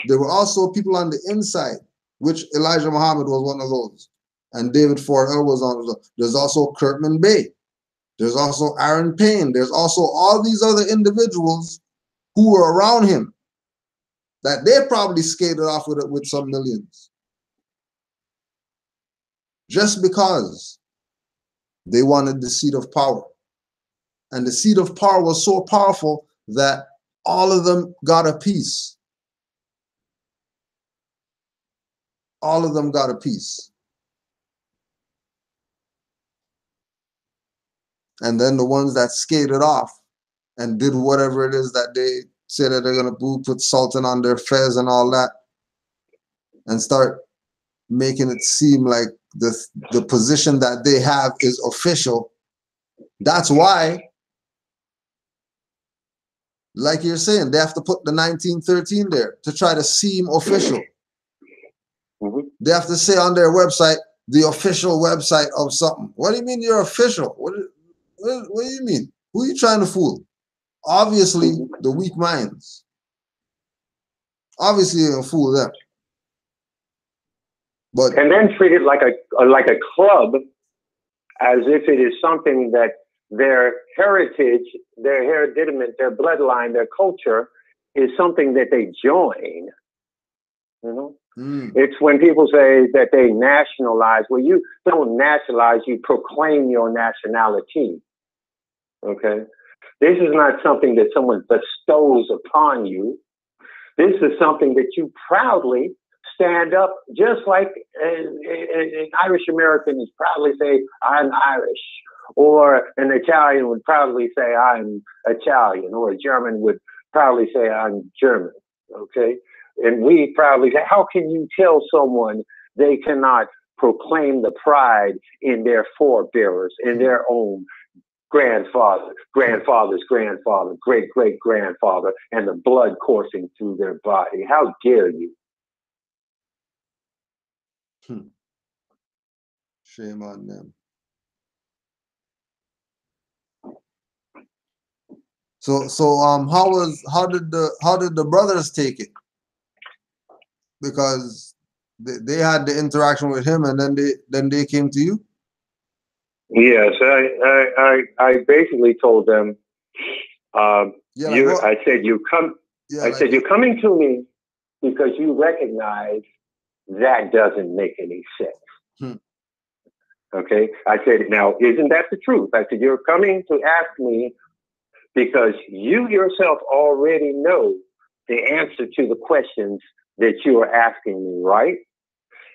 There were also people on the inside, which Elijah Muhammad was one of those. And David Ford L was on. There's also Kurtman Bey. There's also Aaron Payne. There's also all these other individuals who were around him that they probably skated off with some millions. Just because they wanted the seat of power. And the seat of power was so powerful that all of them got a piece. All of them got a piece. And then the ones that skated off and did whatever it is that they say that they're going to do, put sultan on their fez and all that, and start making it seem like the position that they have is official. That's why, like you're saying, they have to put the 1913 there to try to seem official. They have to say on their website, the official website of something. What do you mean you're official? What do you mean? Who are you trying to fool? Obviously, the weak minds. Obviously, you're gonna fool them. But and then treat it like a club, as if it is something that their heritage, their hereditament, their bloodline, their culture is something that they join. You know, it's when people say that they nationalize. Well, you don't nationalize; you proclaim your nationality. Okay, this is not something that someone bestows upon you. This is something that you proudly stand up, just like an Irish American would proudly say, I'm Irish, or an Italian would proudly say, I'm Italian, or a German would proudly say, I'm German, okay? And we proudly say, how can you tell someone they cannot proclaim the pride in their forebearers, in their own grandfather, grandfather's grandfather, great-great-grandfather, and the blood coursing through their body? How dare you? Shame on them. So how did the brothers take it? Because they had the interaction with him, and then they came to you? Yes, I basically told them Yeah, like I said you come. yeah, I like, said you're coming to me because you recognize that doesn't make any sense. Hmm. Okay. I said, now, isn't that the truth? I said, you're coming to ask me because you yourself already know the answer to the questions that you are asking me, right?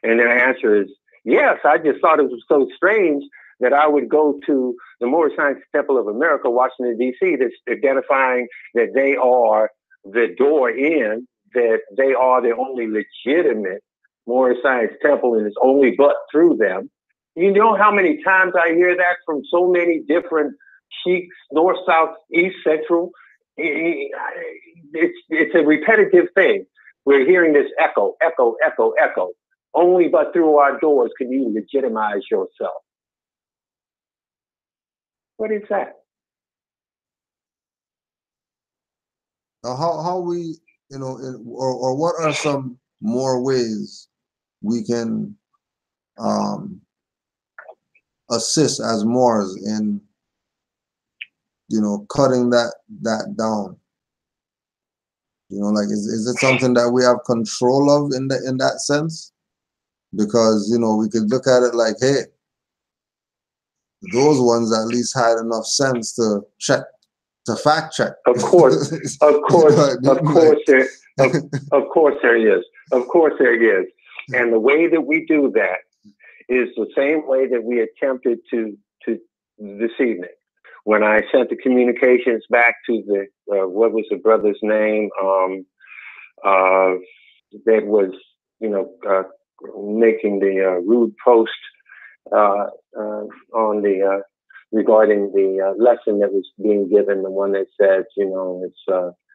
And their answer is, yes, I just thought it was so strange that I would go to the Moorish Science Temple of America, Washington, D.C., that's identifying that they are the door in, that they are the only legitimate Moorish Science Temple, and it's only but through them. You know how many times I hear that from so many different sheiks, north, south, east, central? It's a repetitive thing. We're hearing this echo, echo, echo, echo. Only but through our doors can you legitimize yourself. What is that? Now, how we, you know, or what are some more ways we can assist as Moors in, you know, cutting that down? You know, like is it something that we have control of in that sense? Because, you know, we could look at it like, hey, those ones at least had enough sense to fact check. Of course, of course, of course, there is. Of course there is. And the way that we do that is the same way that we attempted to this evening. When I sent the communications back to the, what was the brother's name? That was, you know, making the rude post on the regarding the lesson that was being given, the one that said, you know, it's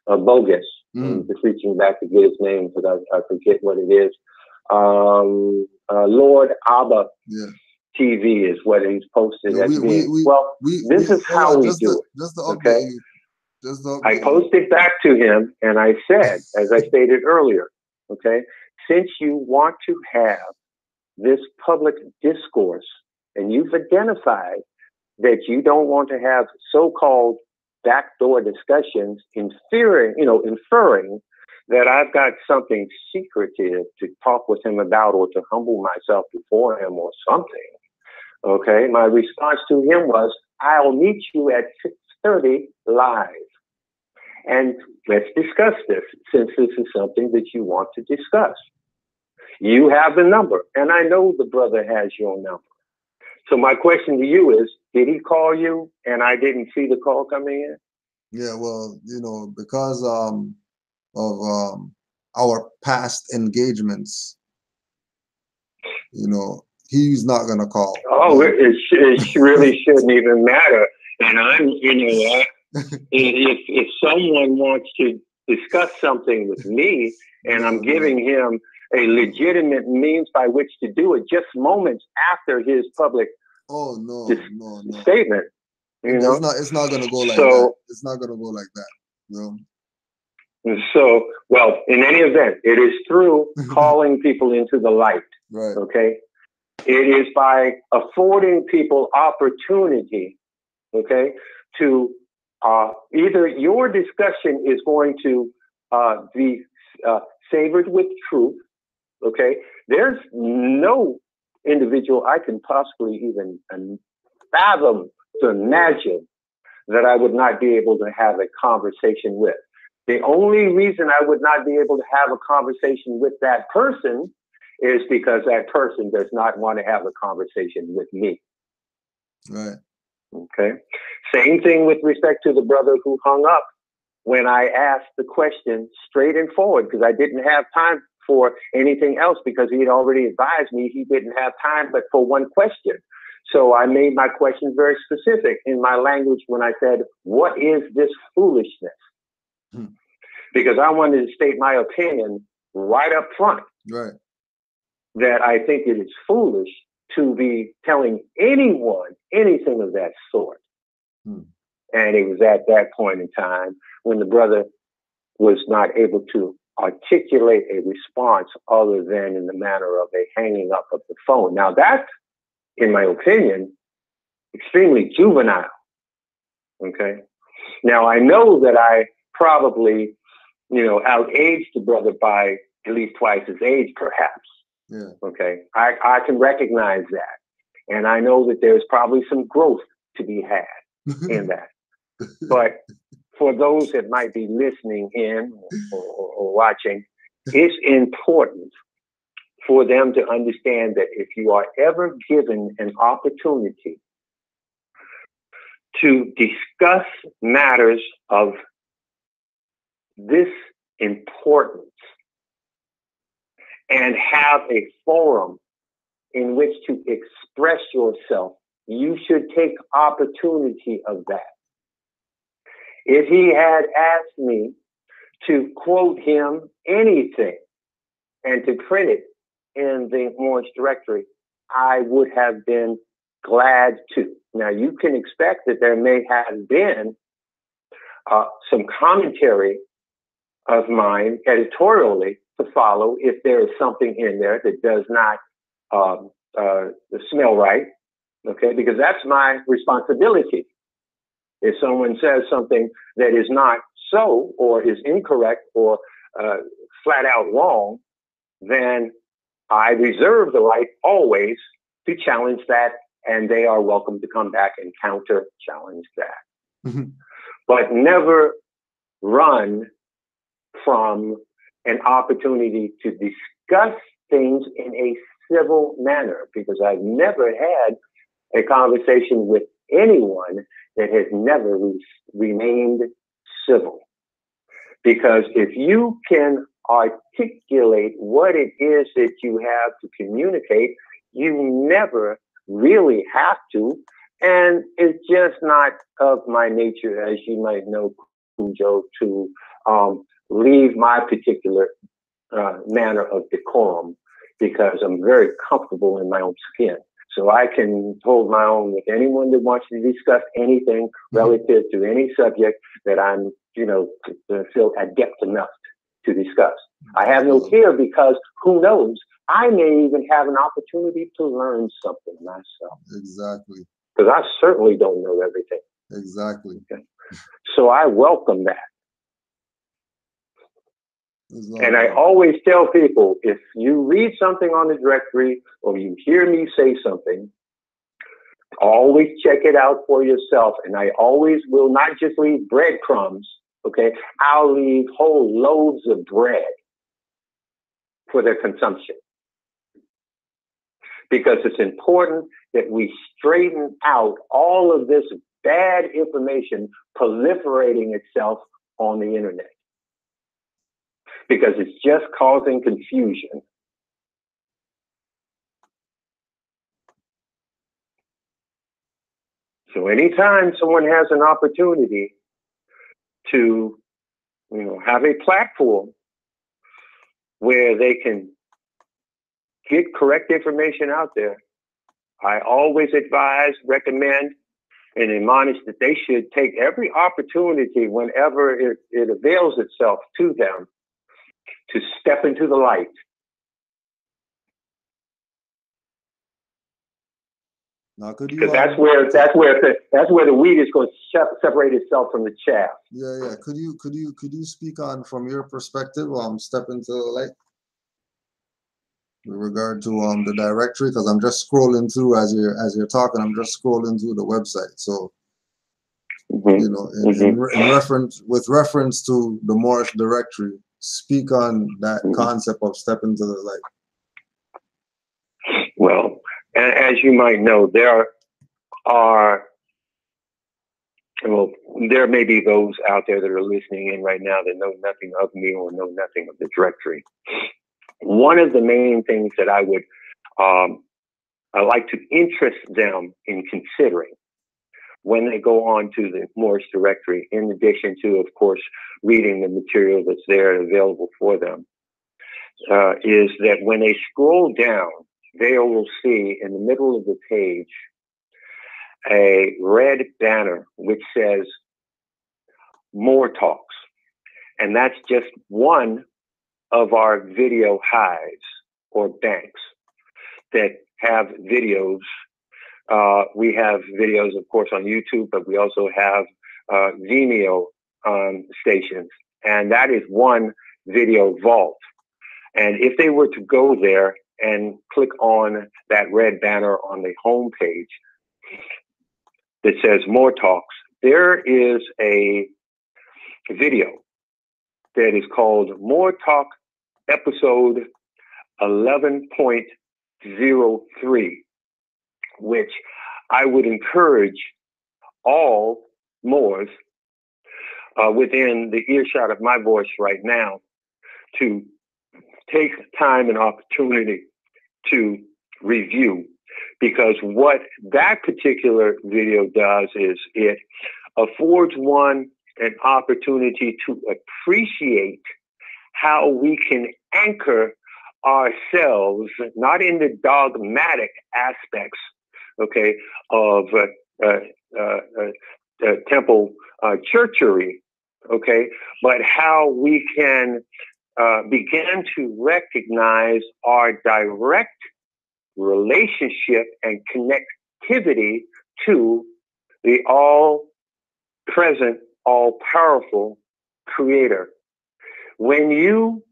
bogus. I'm just reaching back to get his name because I forget what it is. Lord Abba TV is what he's posted as being. This is how we do it. Okay. I posted back to him and I said, as I stated earlier, okay, since you want to have this public discourse and you've identified that you don't want to have so-called backdoor discussions, inferring that I've got something secretive to talk with him about or to humble myself before him or something. Okay, my response to him was, I'll meet you at 6:30 live. And let's discuss this, since this is something that you want to discuss. You have the number, and I know the brother has your number. So my question to you is, did he call you and I didn't see the call coming in? Yeah, well, you know, because of our past engagements, you know, he's not gonna call. Oh, it really shouldn't even matter. And I'm, you know, if someone wants to discuss something with me and I'm giving him a legitimate means by which to do it just moments after his public statement, you know, it's not gonna go like that. It's not gonna go like that. You know? And so, well, in any event, it is through calling people into the light. Right. Okay. It is by affording people opportunity, okay, to either your discussion is going to be savored with truth, okay? There's no individual I can possibly even fathom to imagine that I would not be able to have a conversation with. The only reason I would not be able to have a conversation with that person is because that person does not want to have a conversation with me. Right. Okay. Same thing with respect to the brother who hung up when I asked the question straight and forward, because I didn't have time for anything else, because he had already advised me he didn't have time but for one question. So I made my question very specific in my language when I said, what is this foolishness? Because I wanted to state my opinion right up front. Right. That I think it is foolish to be telling anyone anything of that sort. And it was at that point in time when the brother was not able to articulate a response other than in the manner of a hanging up of the phone. Now that's, in my opinion, extremely juvenile. Okay. Now, I know that I probably, outaged the brother by at least twice his age, perhaps. Yeah. Okay. I can recognize that. And I know that there's probably some growth to be had in that. But for those that might be listening in or watching, it's important for them to understand that if you are ever given an opportunity to discuss matters of this importance and have a forum in which to express yourself, you should take opportunity of that. If he had asked me to quote him anything and to print it in the Moorish directory, I would have been glad to. Now, you can expect that there may have been some commentary of mine editorially to follow if there is something in there that does not smell right, okay? Because that's my responsibility. If someone says something that is not so, or is incorrect, or flat out wrong, then I reserve the right always to challenge that, and they are welcome to come back and counter challenge that. Mm-hmm. But never run from an opportunity to discuss things in a civil manner, because I've never had a conversation with anyone that has never remained civil. Because if you can articulate what it is that you have to communicate, you never really have to. And it's just not of my nature, as you might know, Cujo, to leave my particular manner of decorum, because I'm very comfortable in my own skin. So I can hold my own with anyone that wants to discuss anything relative to any subject that I'm, feel adept enough to discuss. I have no fear, because who knows, I may even have an opportunity to learn something myself. Exactly. Because I certainly don't know everything. Exactly. Okay? So I welcome that. And I always tell people, if you read something on the directory or you hear me say something, always check it out for yourself. And I always will not just leave breadcrumbs, okay? I'll leave whole loaves of bread for their consumption. Because it's important that we straighten out all of this bad information proliferating itself on the internet. Because it's just causing confusion. So anytime someone has an opportunity to, have a platform where they can get correct information out there, I always advise, recommend, and admonish that they should take every opportunity whenever it avails itself to them to step into the light. Now, could you? Because that's where the wheat is going to separate itself from the chaff. Yeah. Could you speak on, from your perspective, step into the light with regard to the directory? Because I'm just scrolling through as you're talking. I'm just scrolling through the website. So, in reference to the Moorish directory, speak on that concept of step into the light. Well, as you might know, there may be those out there that are listening in right now that know nothing of me or know nothing of the directory. One of the main things that I would like to interest them in considering when they go on to the Moorish directory, in addition to, of course, reading the material that's there and available for them, is that when they scroll down, they will see in the middle of the page a red banner which says More Talks. And that's just one of our video hives or banks that have videos. We have videos, of course, on YouTube, but we also have Vimeo stations, and that is one video vault. And if they were to go there and click on that red banner on the home page that says More Talks, there is a video that is called More Talk Episode 11.03, which I would encourage all Moors within the earshot of my voice right now to take time and opportunity to review, because what that particular video does is it affords one an opportunity to appreciate how we can anchor ourselves, not in the dogmatic aspects, okay, of temple churchery, okay, but how we can begin to recognize our direct relationship and connectivity to the all-present, all-powerful Creator. When you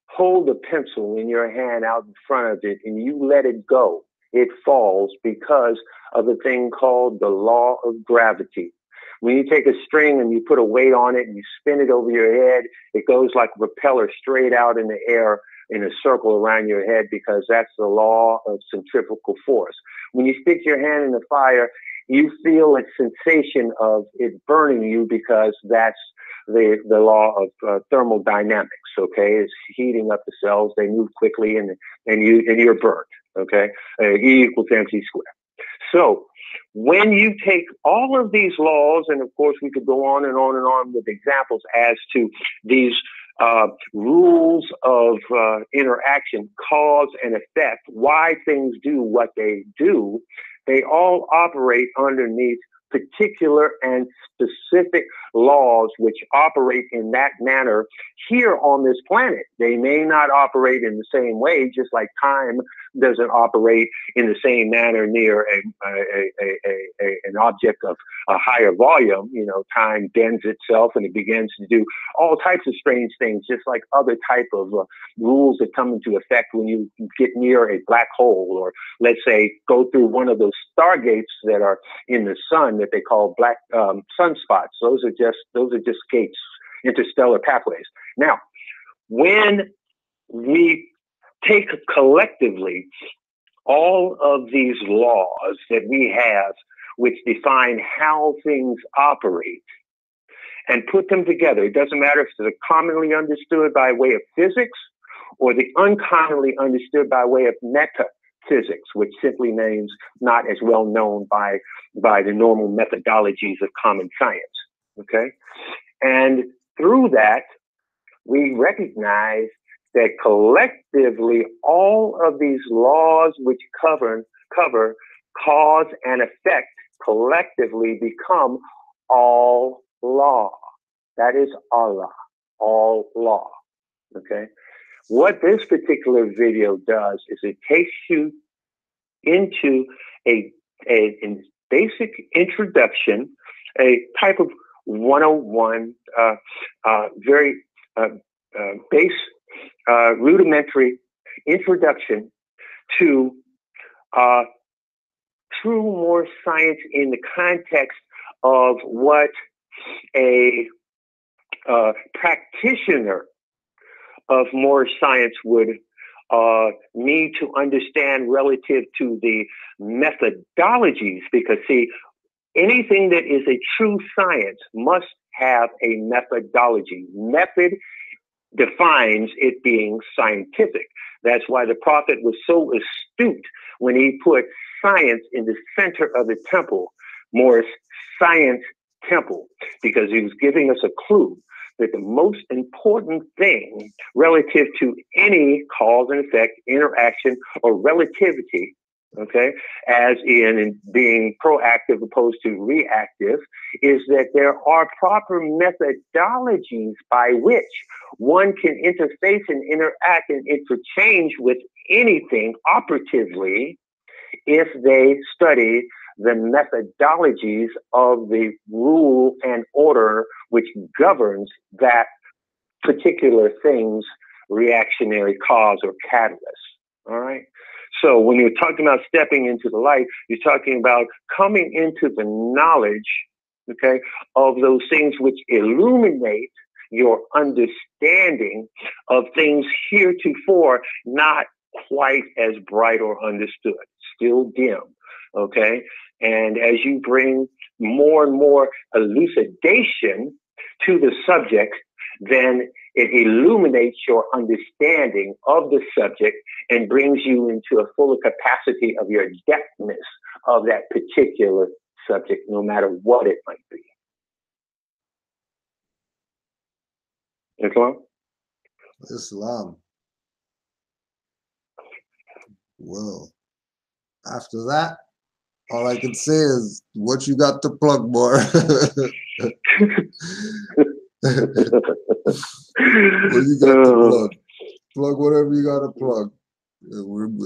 hold a pencil in your hand out in front of it and you let it go, it falls because of a thing called the law of gravity. When you take a string and you put a weight on it and you spin it over your head, it goes like a propeller straight out in the air in a circle around your head, because that's the law of centrifugal force. When you stick your hand in the fire, you feel a sensation of it burning you, because that's the law of thermodynamics. Okay, it's heating up the cells; they move quickly, and you're burnt. Okay, E equals mc squared. So when you take all of these laws, and of course we could go on and on and on with examples as to these rules of interaction, cause and effect, why things do what they do, they all operate underneath particular and specific laws which operate in that manner here on this planet. They may not operate in the same way, just like time doesn't operate in the same manner near an object of a higher volume. You know, time bends itself and it begins to do all types of strange things, just like other type of rules that come into effect when you get near a black hole, or let's say go through one of those stargates that are in the sun that they call black sunspots. Those are just gates, interstellar pathways. Now, when we take collectively all of these laws that we have, which define how things operate, and put them together, it doesn't matter if they're commonly understood by way of physics or the uncommonly understood by way of metaphysics, which simply means not as well known by the normal methodologies of common science. Okay, and through that, we recognize that collectively all of these laws which cover cause and effect collectively become all law. That is Allah, all law. Okay. What this particular video does is it takes you into a basic introduction, a type of 101, very base, rudimentary introduction to true Moorish science in the context of what a practitioner of Moorish science would need to understand relative to the methodologies, because see, anything that is a true science must have a methodology. Method defines it being scientific. That's why the Prophet was so astute when he put science in the center of the temple, Moorish Science Temple, because he was giving us a clue that the most important thing relative to any cause and effect, interaction, or relativity, okay, as in being proactive opposed to reactive, is that there are proper methodologies by which one can interface and interact and interchange with anything operatively if they study the methodologies of the rule and order which governs that particular thing's reactionary cause or catalyst. All right. So when you're talking about stepping into the light, you're talking about coming into the knowledge, okay, of those things which illuminate your understanding of things heretofore not quite as bright or understood, still dim, okay? And as you bring more and more elucidation to the subject, then it illuminates your understanding of the subject and brings you into a fuller capacity of your depthness of that particular subject, no matter what it might be. Islam? Islam. Well, after that, all I can say is what you got to plug, boy. What you got to plug? Plug whatever you got to plug. We'll be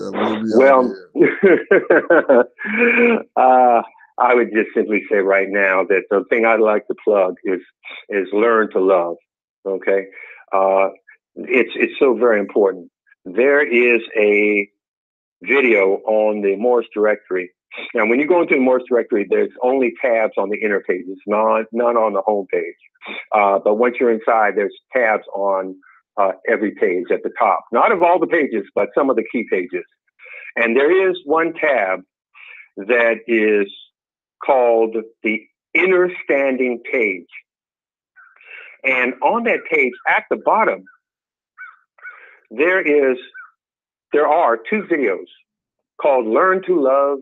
well, I would just simply say right now that the thing I'd like to plug is learn to love. Okay, it's so very important. There is a video on the Moorish directory. Now, when you go into the Moorish directory, there's only tabs on the inner pages, none on the home page. But once you're inside, there's tabs on every page at the top. Not of all the pages, but some of the key pages. And there is one tab that is called the Inner Standing page. And on that page, at the bottom, there are two videos called Learn to Love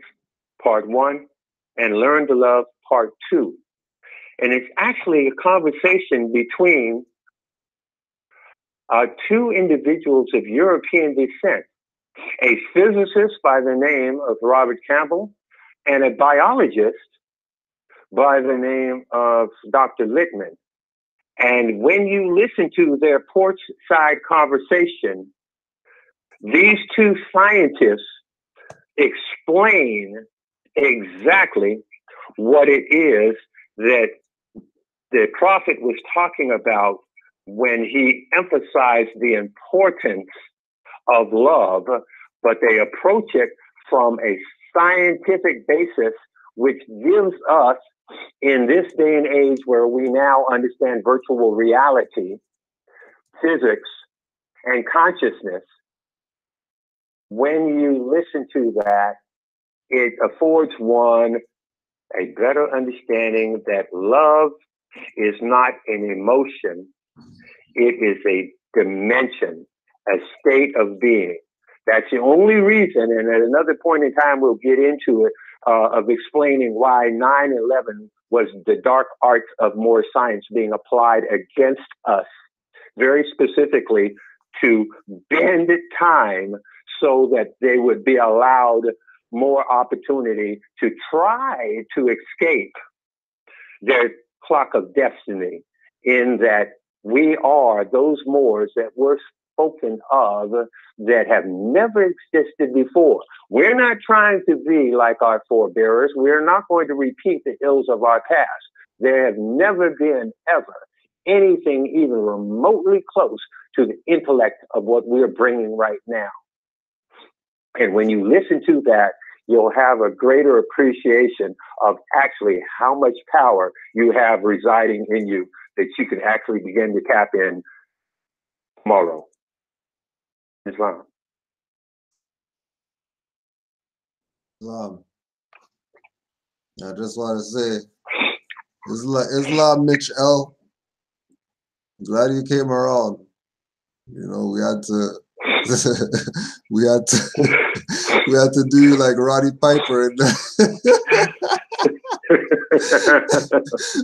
Part 1 and Learn to Love Part 2. And it's actually a conversation between two individuals of European descent, a physicist by the name of Robert Campbell and a biologist by the name of Dr. Littman. And when you listen to their porch side conversation, these two scientists explain exactly what it is that the prophet was talking about when he emphasized the importance of love, but they approach it from a scientific basis, which gives us, in this day and age where we now understand virtual reality, physics, and consciousness, when you listen to that, it affords one a better understanding that love is not an emotion. It is a dimension, a state of being. That's the only reason, and at another point in time, we'll get into it, of explaining why 9/11 was the dark arts of Moorish science being applied against us, very specifically to bend time so that they would be allowed more opportunity to try to escape their clock of destiny, in that we are those Moors that were spoken of that have never existed before. We're not trying to be like our forebearers. We're not going to repeat the ills of our past. There have never been ever anything even remotely close to the intellect of what we're bringing right now. And when you listen to that, you'll have a greater appreciation of actually how much power you have residing in you that you can actually begin to tap in tomorrow. Islam. Islam. I just want to say, Islam Mitch L. Glad you came around. You know, we had to we had to do you like Roddy Piper and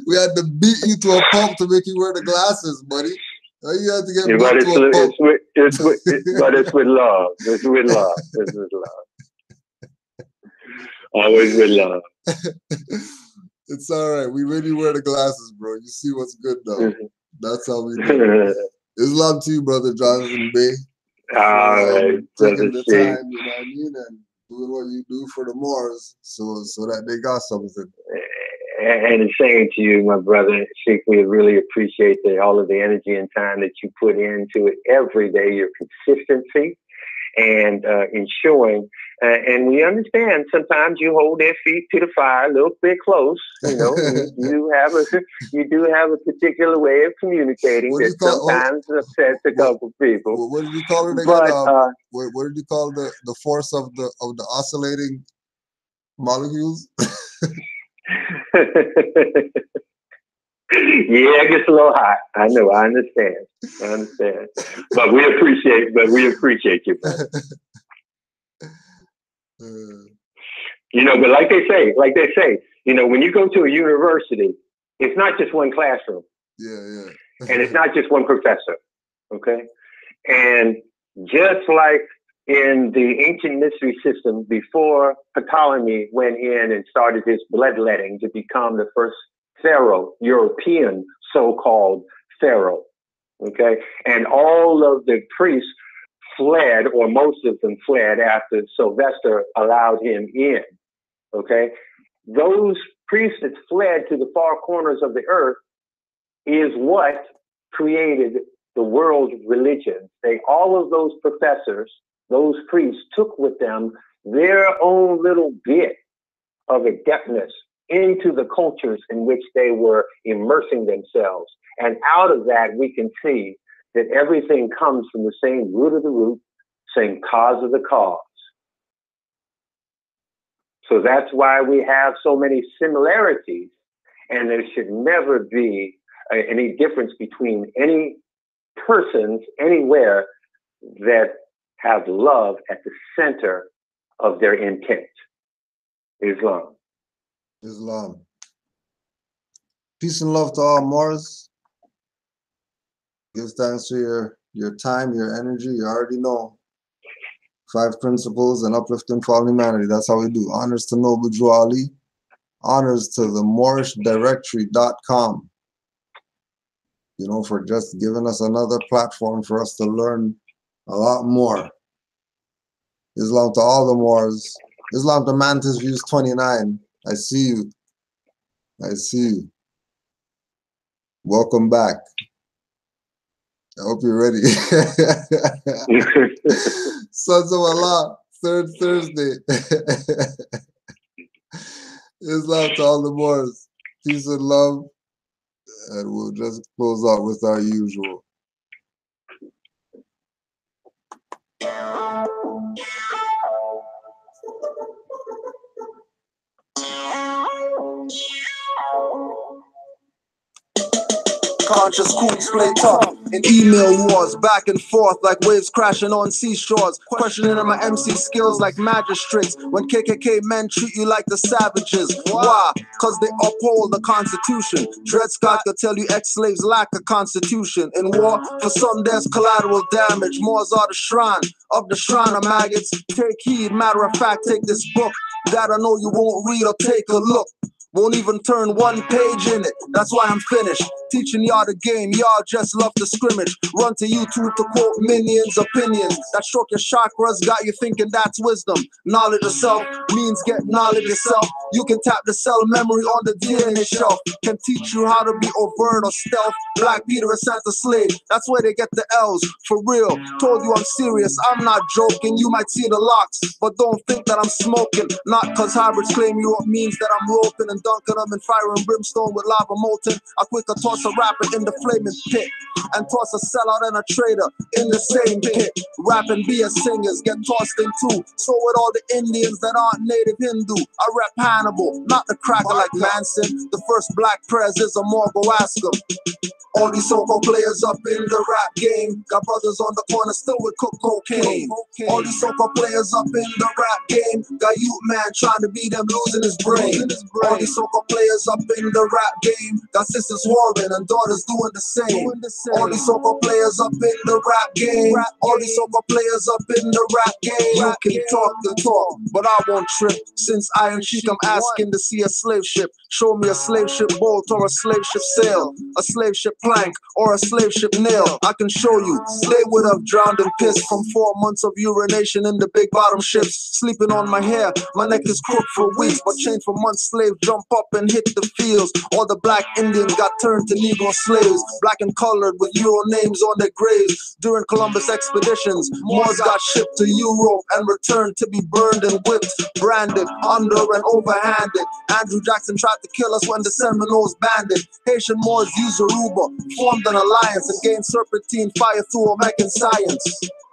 we had to beat you to a pulp to make you wear the glasses, buddy. You had to get beat but to a pulp. but it's with love. It's with love. It's with love. Always with love. It's all right. We made you wear the glasses, bro. You see what's good though. That's how we do it. Islam to you, brother Jonathan Bay. All right, taking the time, you know what I mean? And doing what you do for the Moors, so that they got something. And it's saying to you, my brother, Sheikh, we really appreciate all of the energy and time that you put into it every day, your consistency, and ensuring. And we understand sometimes you hold their feet to the fire a little bit close. You know, you do have a particular way of communicating that sometimes upsets a couple people. What did you call it again? But, what did you call the force of the oscillating molecules? Yeah, it gets a little hot. I know. I understand. But we appreciate you, man. You know, but like they say, you know, when you go to a university, it's not just one classroom. Yeah. And it's not just one professor. Okay. And just like in the ancient mystery system, before Ptolemy went in and started his bloodletting to become the first pharaoh, European so-called pharaoh. Okay. And all of the priests fled, or most of them fled, after Sylvester allowed him in. Okay. Those priests that fled to the far corners of the earth is what created the world religions. All of those professors, those priests, took with them their own little bit of adeptness into the cultures in which they were immersing themselves. And out of that, we can see that everything comes from the same root of the root, same cause of the cause. So that's why we have so many similarities, and there should never be any difference between any persons anywhere that have love at the center of their intent. Islam. Peace and love to all Moors. Give thanks for your time, your energy. You already know. 5 principles and uplifting for all humanity. That's how we do. Honors to Noble Drew Ali. Honors to the MoorishDirectory.com. You know, for just giving us another platform for us to learn a lot more. Islam to all the Moors. Islam to Mantis Views 29. I see you. Welcome back. I hope you're ready. Sons of Allah, 3rd Thursday. Islam to all the Moors. Peace and love. And we'll just close out with our usual. Conscious cools play tough in email wars, back and forth like waves crashing on seashores. Questioning my MC skills like magistrates when KKK men treat you like the savages. Why? Cause they uphold the Constitution. Dred Scott could tell you ex-slaves lack a constitution. In war, for some there's collateral damage. Moors are the shrine of the shrine of maggots. Take heed, matter of fact, take this book that I know you won't read or take a look. Won't even turn one page in it. That's why I'm finished. Teaching y'all the game. Y'all just love to scrimmage. Run to YouTube to quote minions' opinions. That stroke your chakras, got you thinking that's wisdom. Knowledge of self means get knowledge yourself. You can tap the cell memory on the DNA shelf. Can teach you how to be overt or stealth. Black Peter and Santa Slade. That's where they get the L's. For real. Told you I'm serious. I'm not joking. You might see the locks, but don't think that I'm smoking. Not cause hybrids claim Europe means that I'm roping and dunking them in fire and brimstone with lava molten. I quicker toss a rapper in the flaming pit and toss a sellout and a trader in the same pit. Rap and be a singers get tossed in two. So with all the Indians that aren't native Hindu. I rep Hannibal, not the cracker like Manson. The first black prez is a Moor, go ask him. All these so-called players up in the rap game got brothers on the corner still with cook cocaine. All these so-called players up in the rap game got youth man trying to beat them, losing his brain. All these so-called players up in the rap game got sisters warring and daughters doing the same. All these so-called players up in the rap game. All these so-called players up in the rap game. You can talk the talk, but I won't trip. Since Iron Sheik, I'm asking to see a slave ship. Show me a slave ship boat or a slave ship sail. A slave ship plank or a slave ship nail. I can show you, they would have drowned in piss from 4 months of urination in the big bottom ships. Sleeping on my hair, my neck is crooked for weeks, but chained for months. Slaves jump up and hit the fields. All the black Indians got turned to Negro slaves, black and colored with Euro names on their graves. During Columbus expeditions, Moors got shipped to Europe and returned to be burned and whipped, branded, under and overhanded. Andrew Jackson tried to kill us when the Seminoles banded. Haitian Moors used Yoruba, formed an alliance, and gained serpentine fire through American science.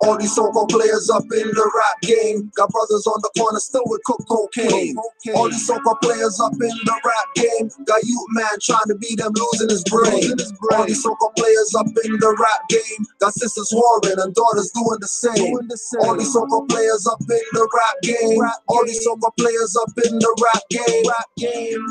All these so-called players up in the rap game got brothers on the corner still with cook cocaine. All these so-called players up in the rap game got youth man trying to beat them, losing his brain. All these so-called players up in the rap game got sisters whoring and daughters doing the same. All these so-called players up in the rap game. All these so-called players up in the rap game.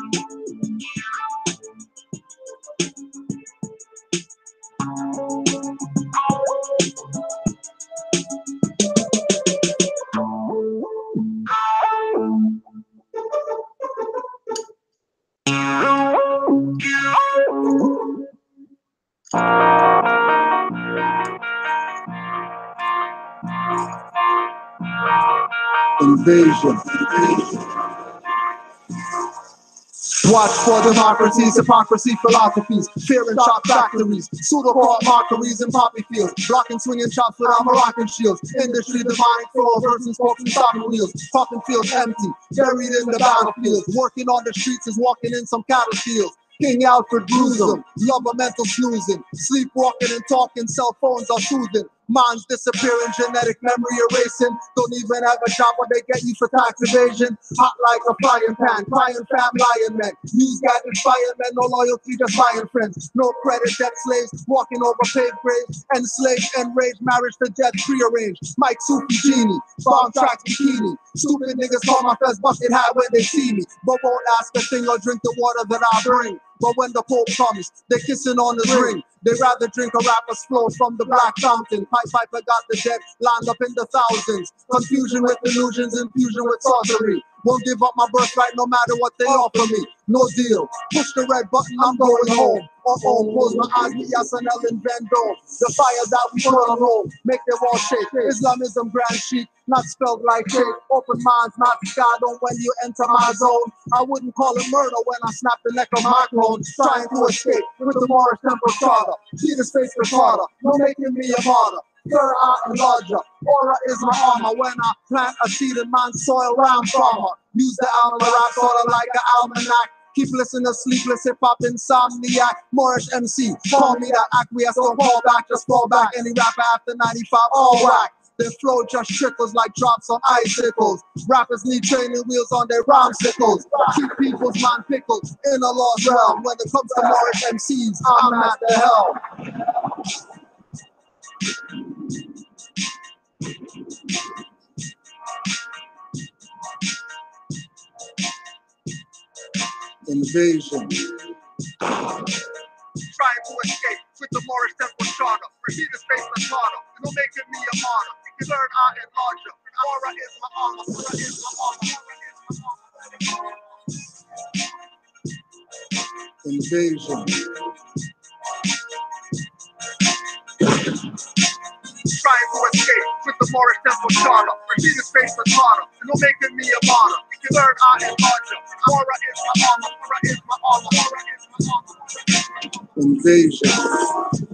Invasion. Watch for democracies, hypocrisy, philosophies, fear and shock factories, pseudo-court mockeries and poppy fields, blocking swinging chops with our Moroccan shields, industry demonic flow, versus spokes and stocking wheels, popping fields empty, buried in the battlefields, working on the streets is walking in some cattle fields. King Alfred Bruisem, love a mental snoozing, sleepwalking and talking, cell phones are soothing. Minds disappearing, genetic memory erasing. Don't even have a job, but they get you for tax evasion. Hot like a frying pan, crying fam, lion men. News gathered firemen, no loyalty, just buying friends. No credit, debt slaves, walking over paved graves. Enslaved, enraged, marriage to death prearranged. Mike Sufi Genie, bomb tracks bikini. Stupid niggas call my fest bucket hat when they see me, but won't ask a thing or drink the water that I bring. But when the Pope comes, they're kissing on his ring. They rather drink a rapper's flows from the black fountain. Piper got the dead lined up in the thousands. Confusion with illusions, infusion with sorcery. Won't give up my birthright no matter what they offer me. No deal. Push the red button, I'm going home. Close my eyes, me SNL and Van Dome. The fire that we put on home, make them all shake. Islamism, grand chic, not spelled like shake. Open minds, not sky, don't when you enter my zone. I wouldn't call it murder when I snap the neck of my clone. Trying to escape with the Moorish temple charter. See the space retarder, no making me a martyr. Third eye and larger, aura is my armor. When I plant a seed in man's soil, I'm farmer. Use the alma rap sorta like an almanac. Keep listening to sleepless hip-hop insomniac. Moorish MC, call me that acquiesce, don't call back, just fall back. Any rapper after 95, all whack. Their flow just trickles like drops on icicles. Rappers need training wheels on their rhyme sickles. Keep people's mind pickled in a lost realm. When it comes to Moorish MCs, I'm at the helm. Invasion. Trying to escape with the Moorish temple charter. Repeat the space the charter. No making me a martyr. You learn I am larger. Aura is my armor. Aura is my armor. Invasion. Trying to escape with the Moorish temple charter. Repeat the space the charter. No making me a martyr. You learn I am larger. Aura is my armor. Aura is my armor. Aura is my armor. Invasion.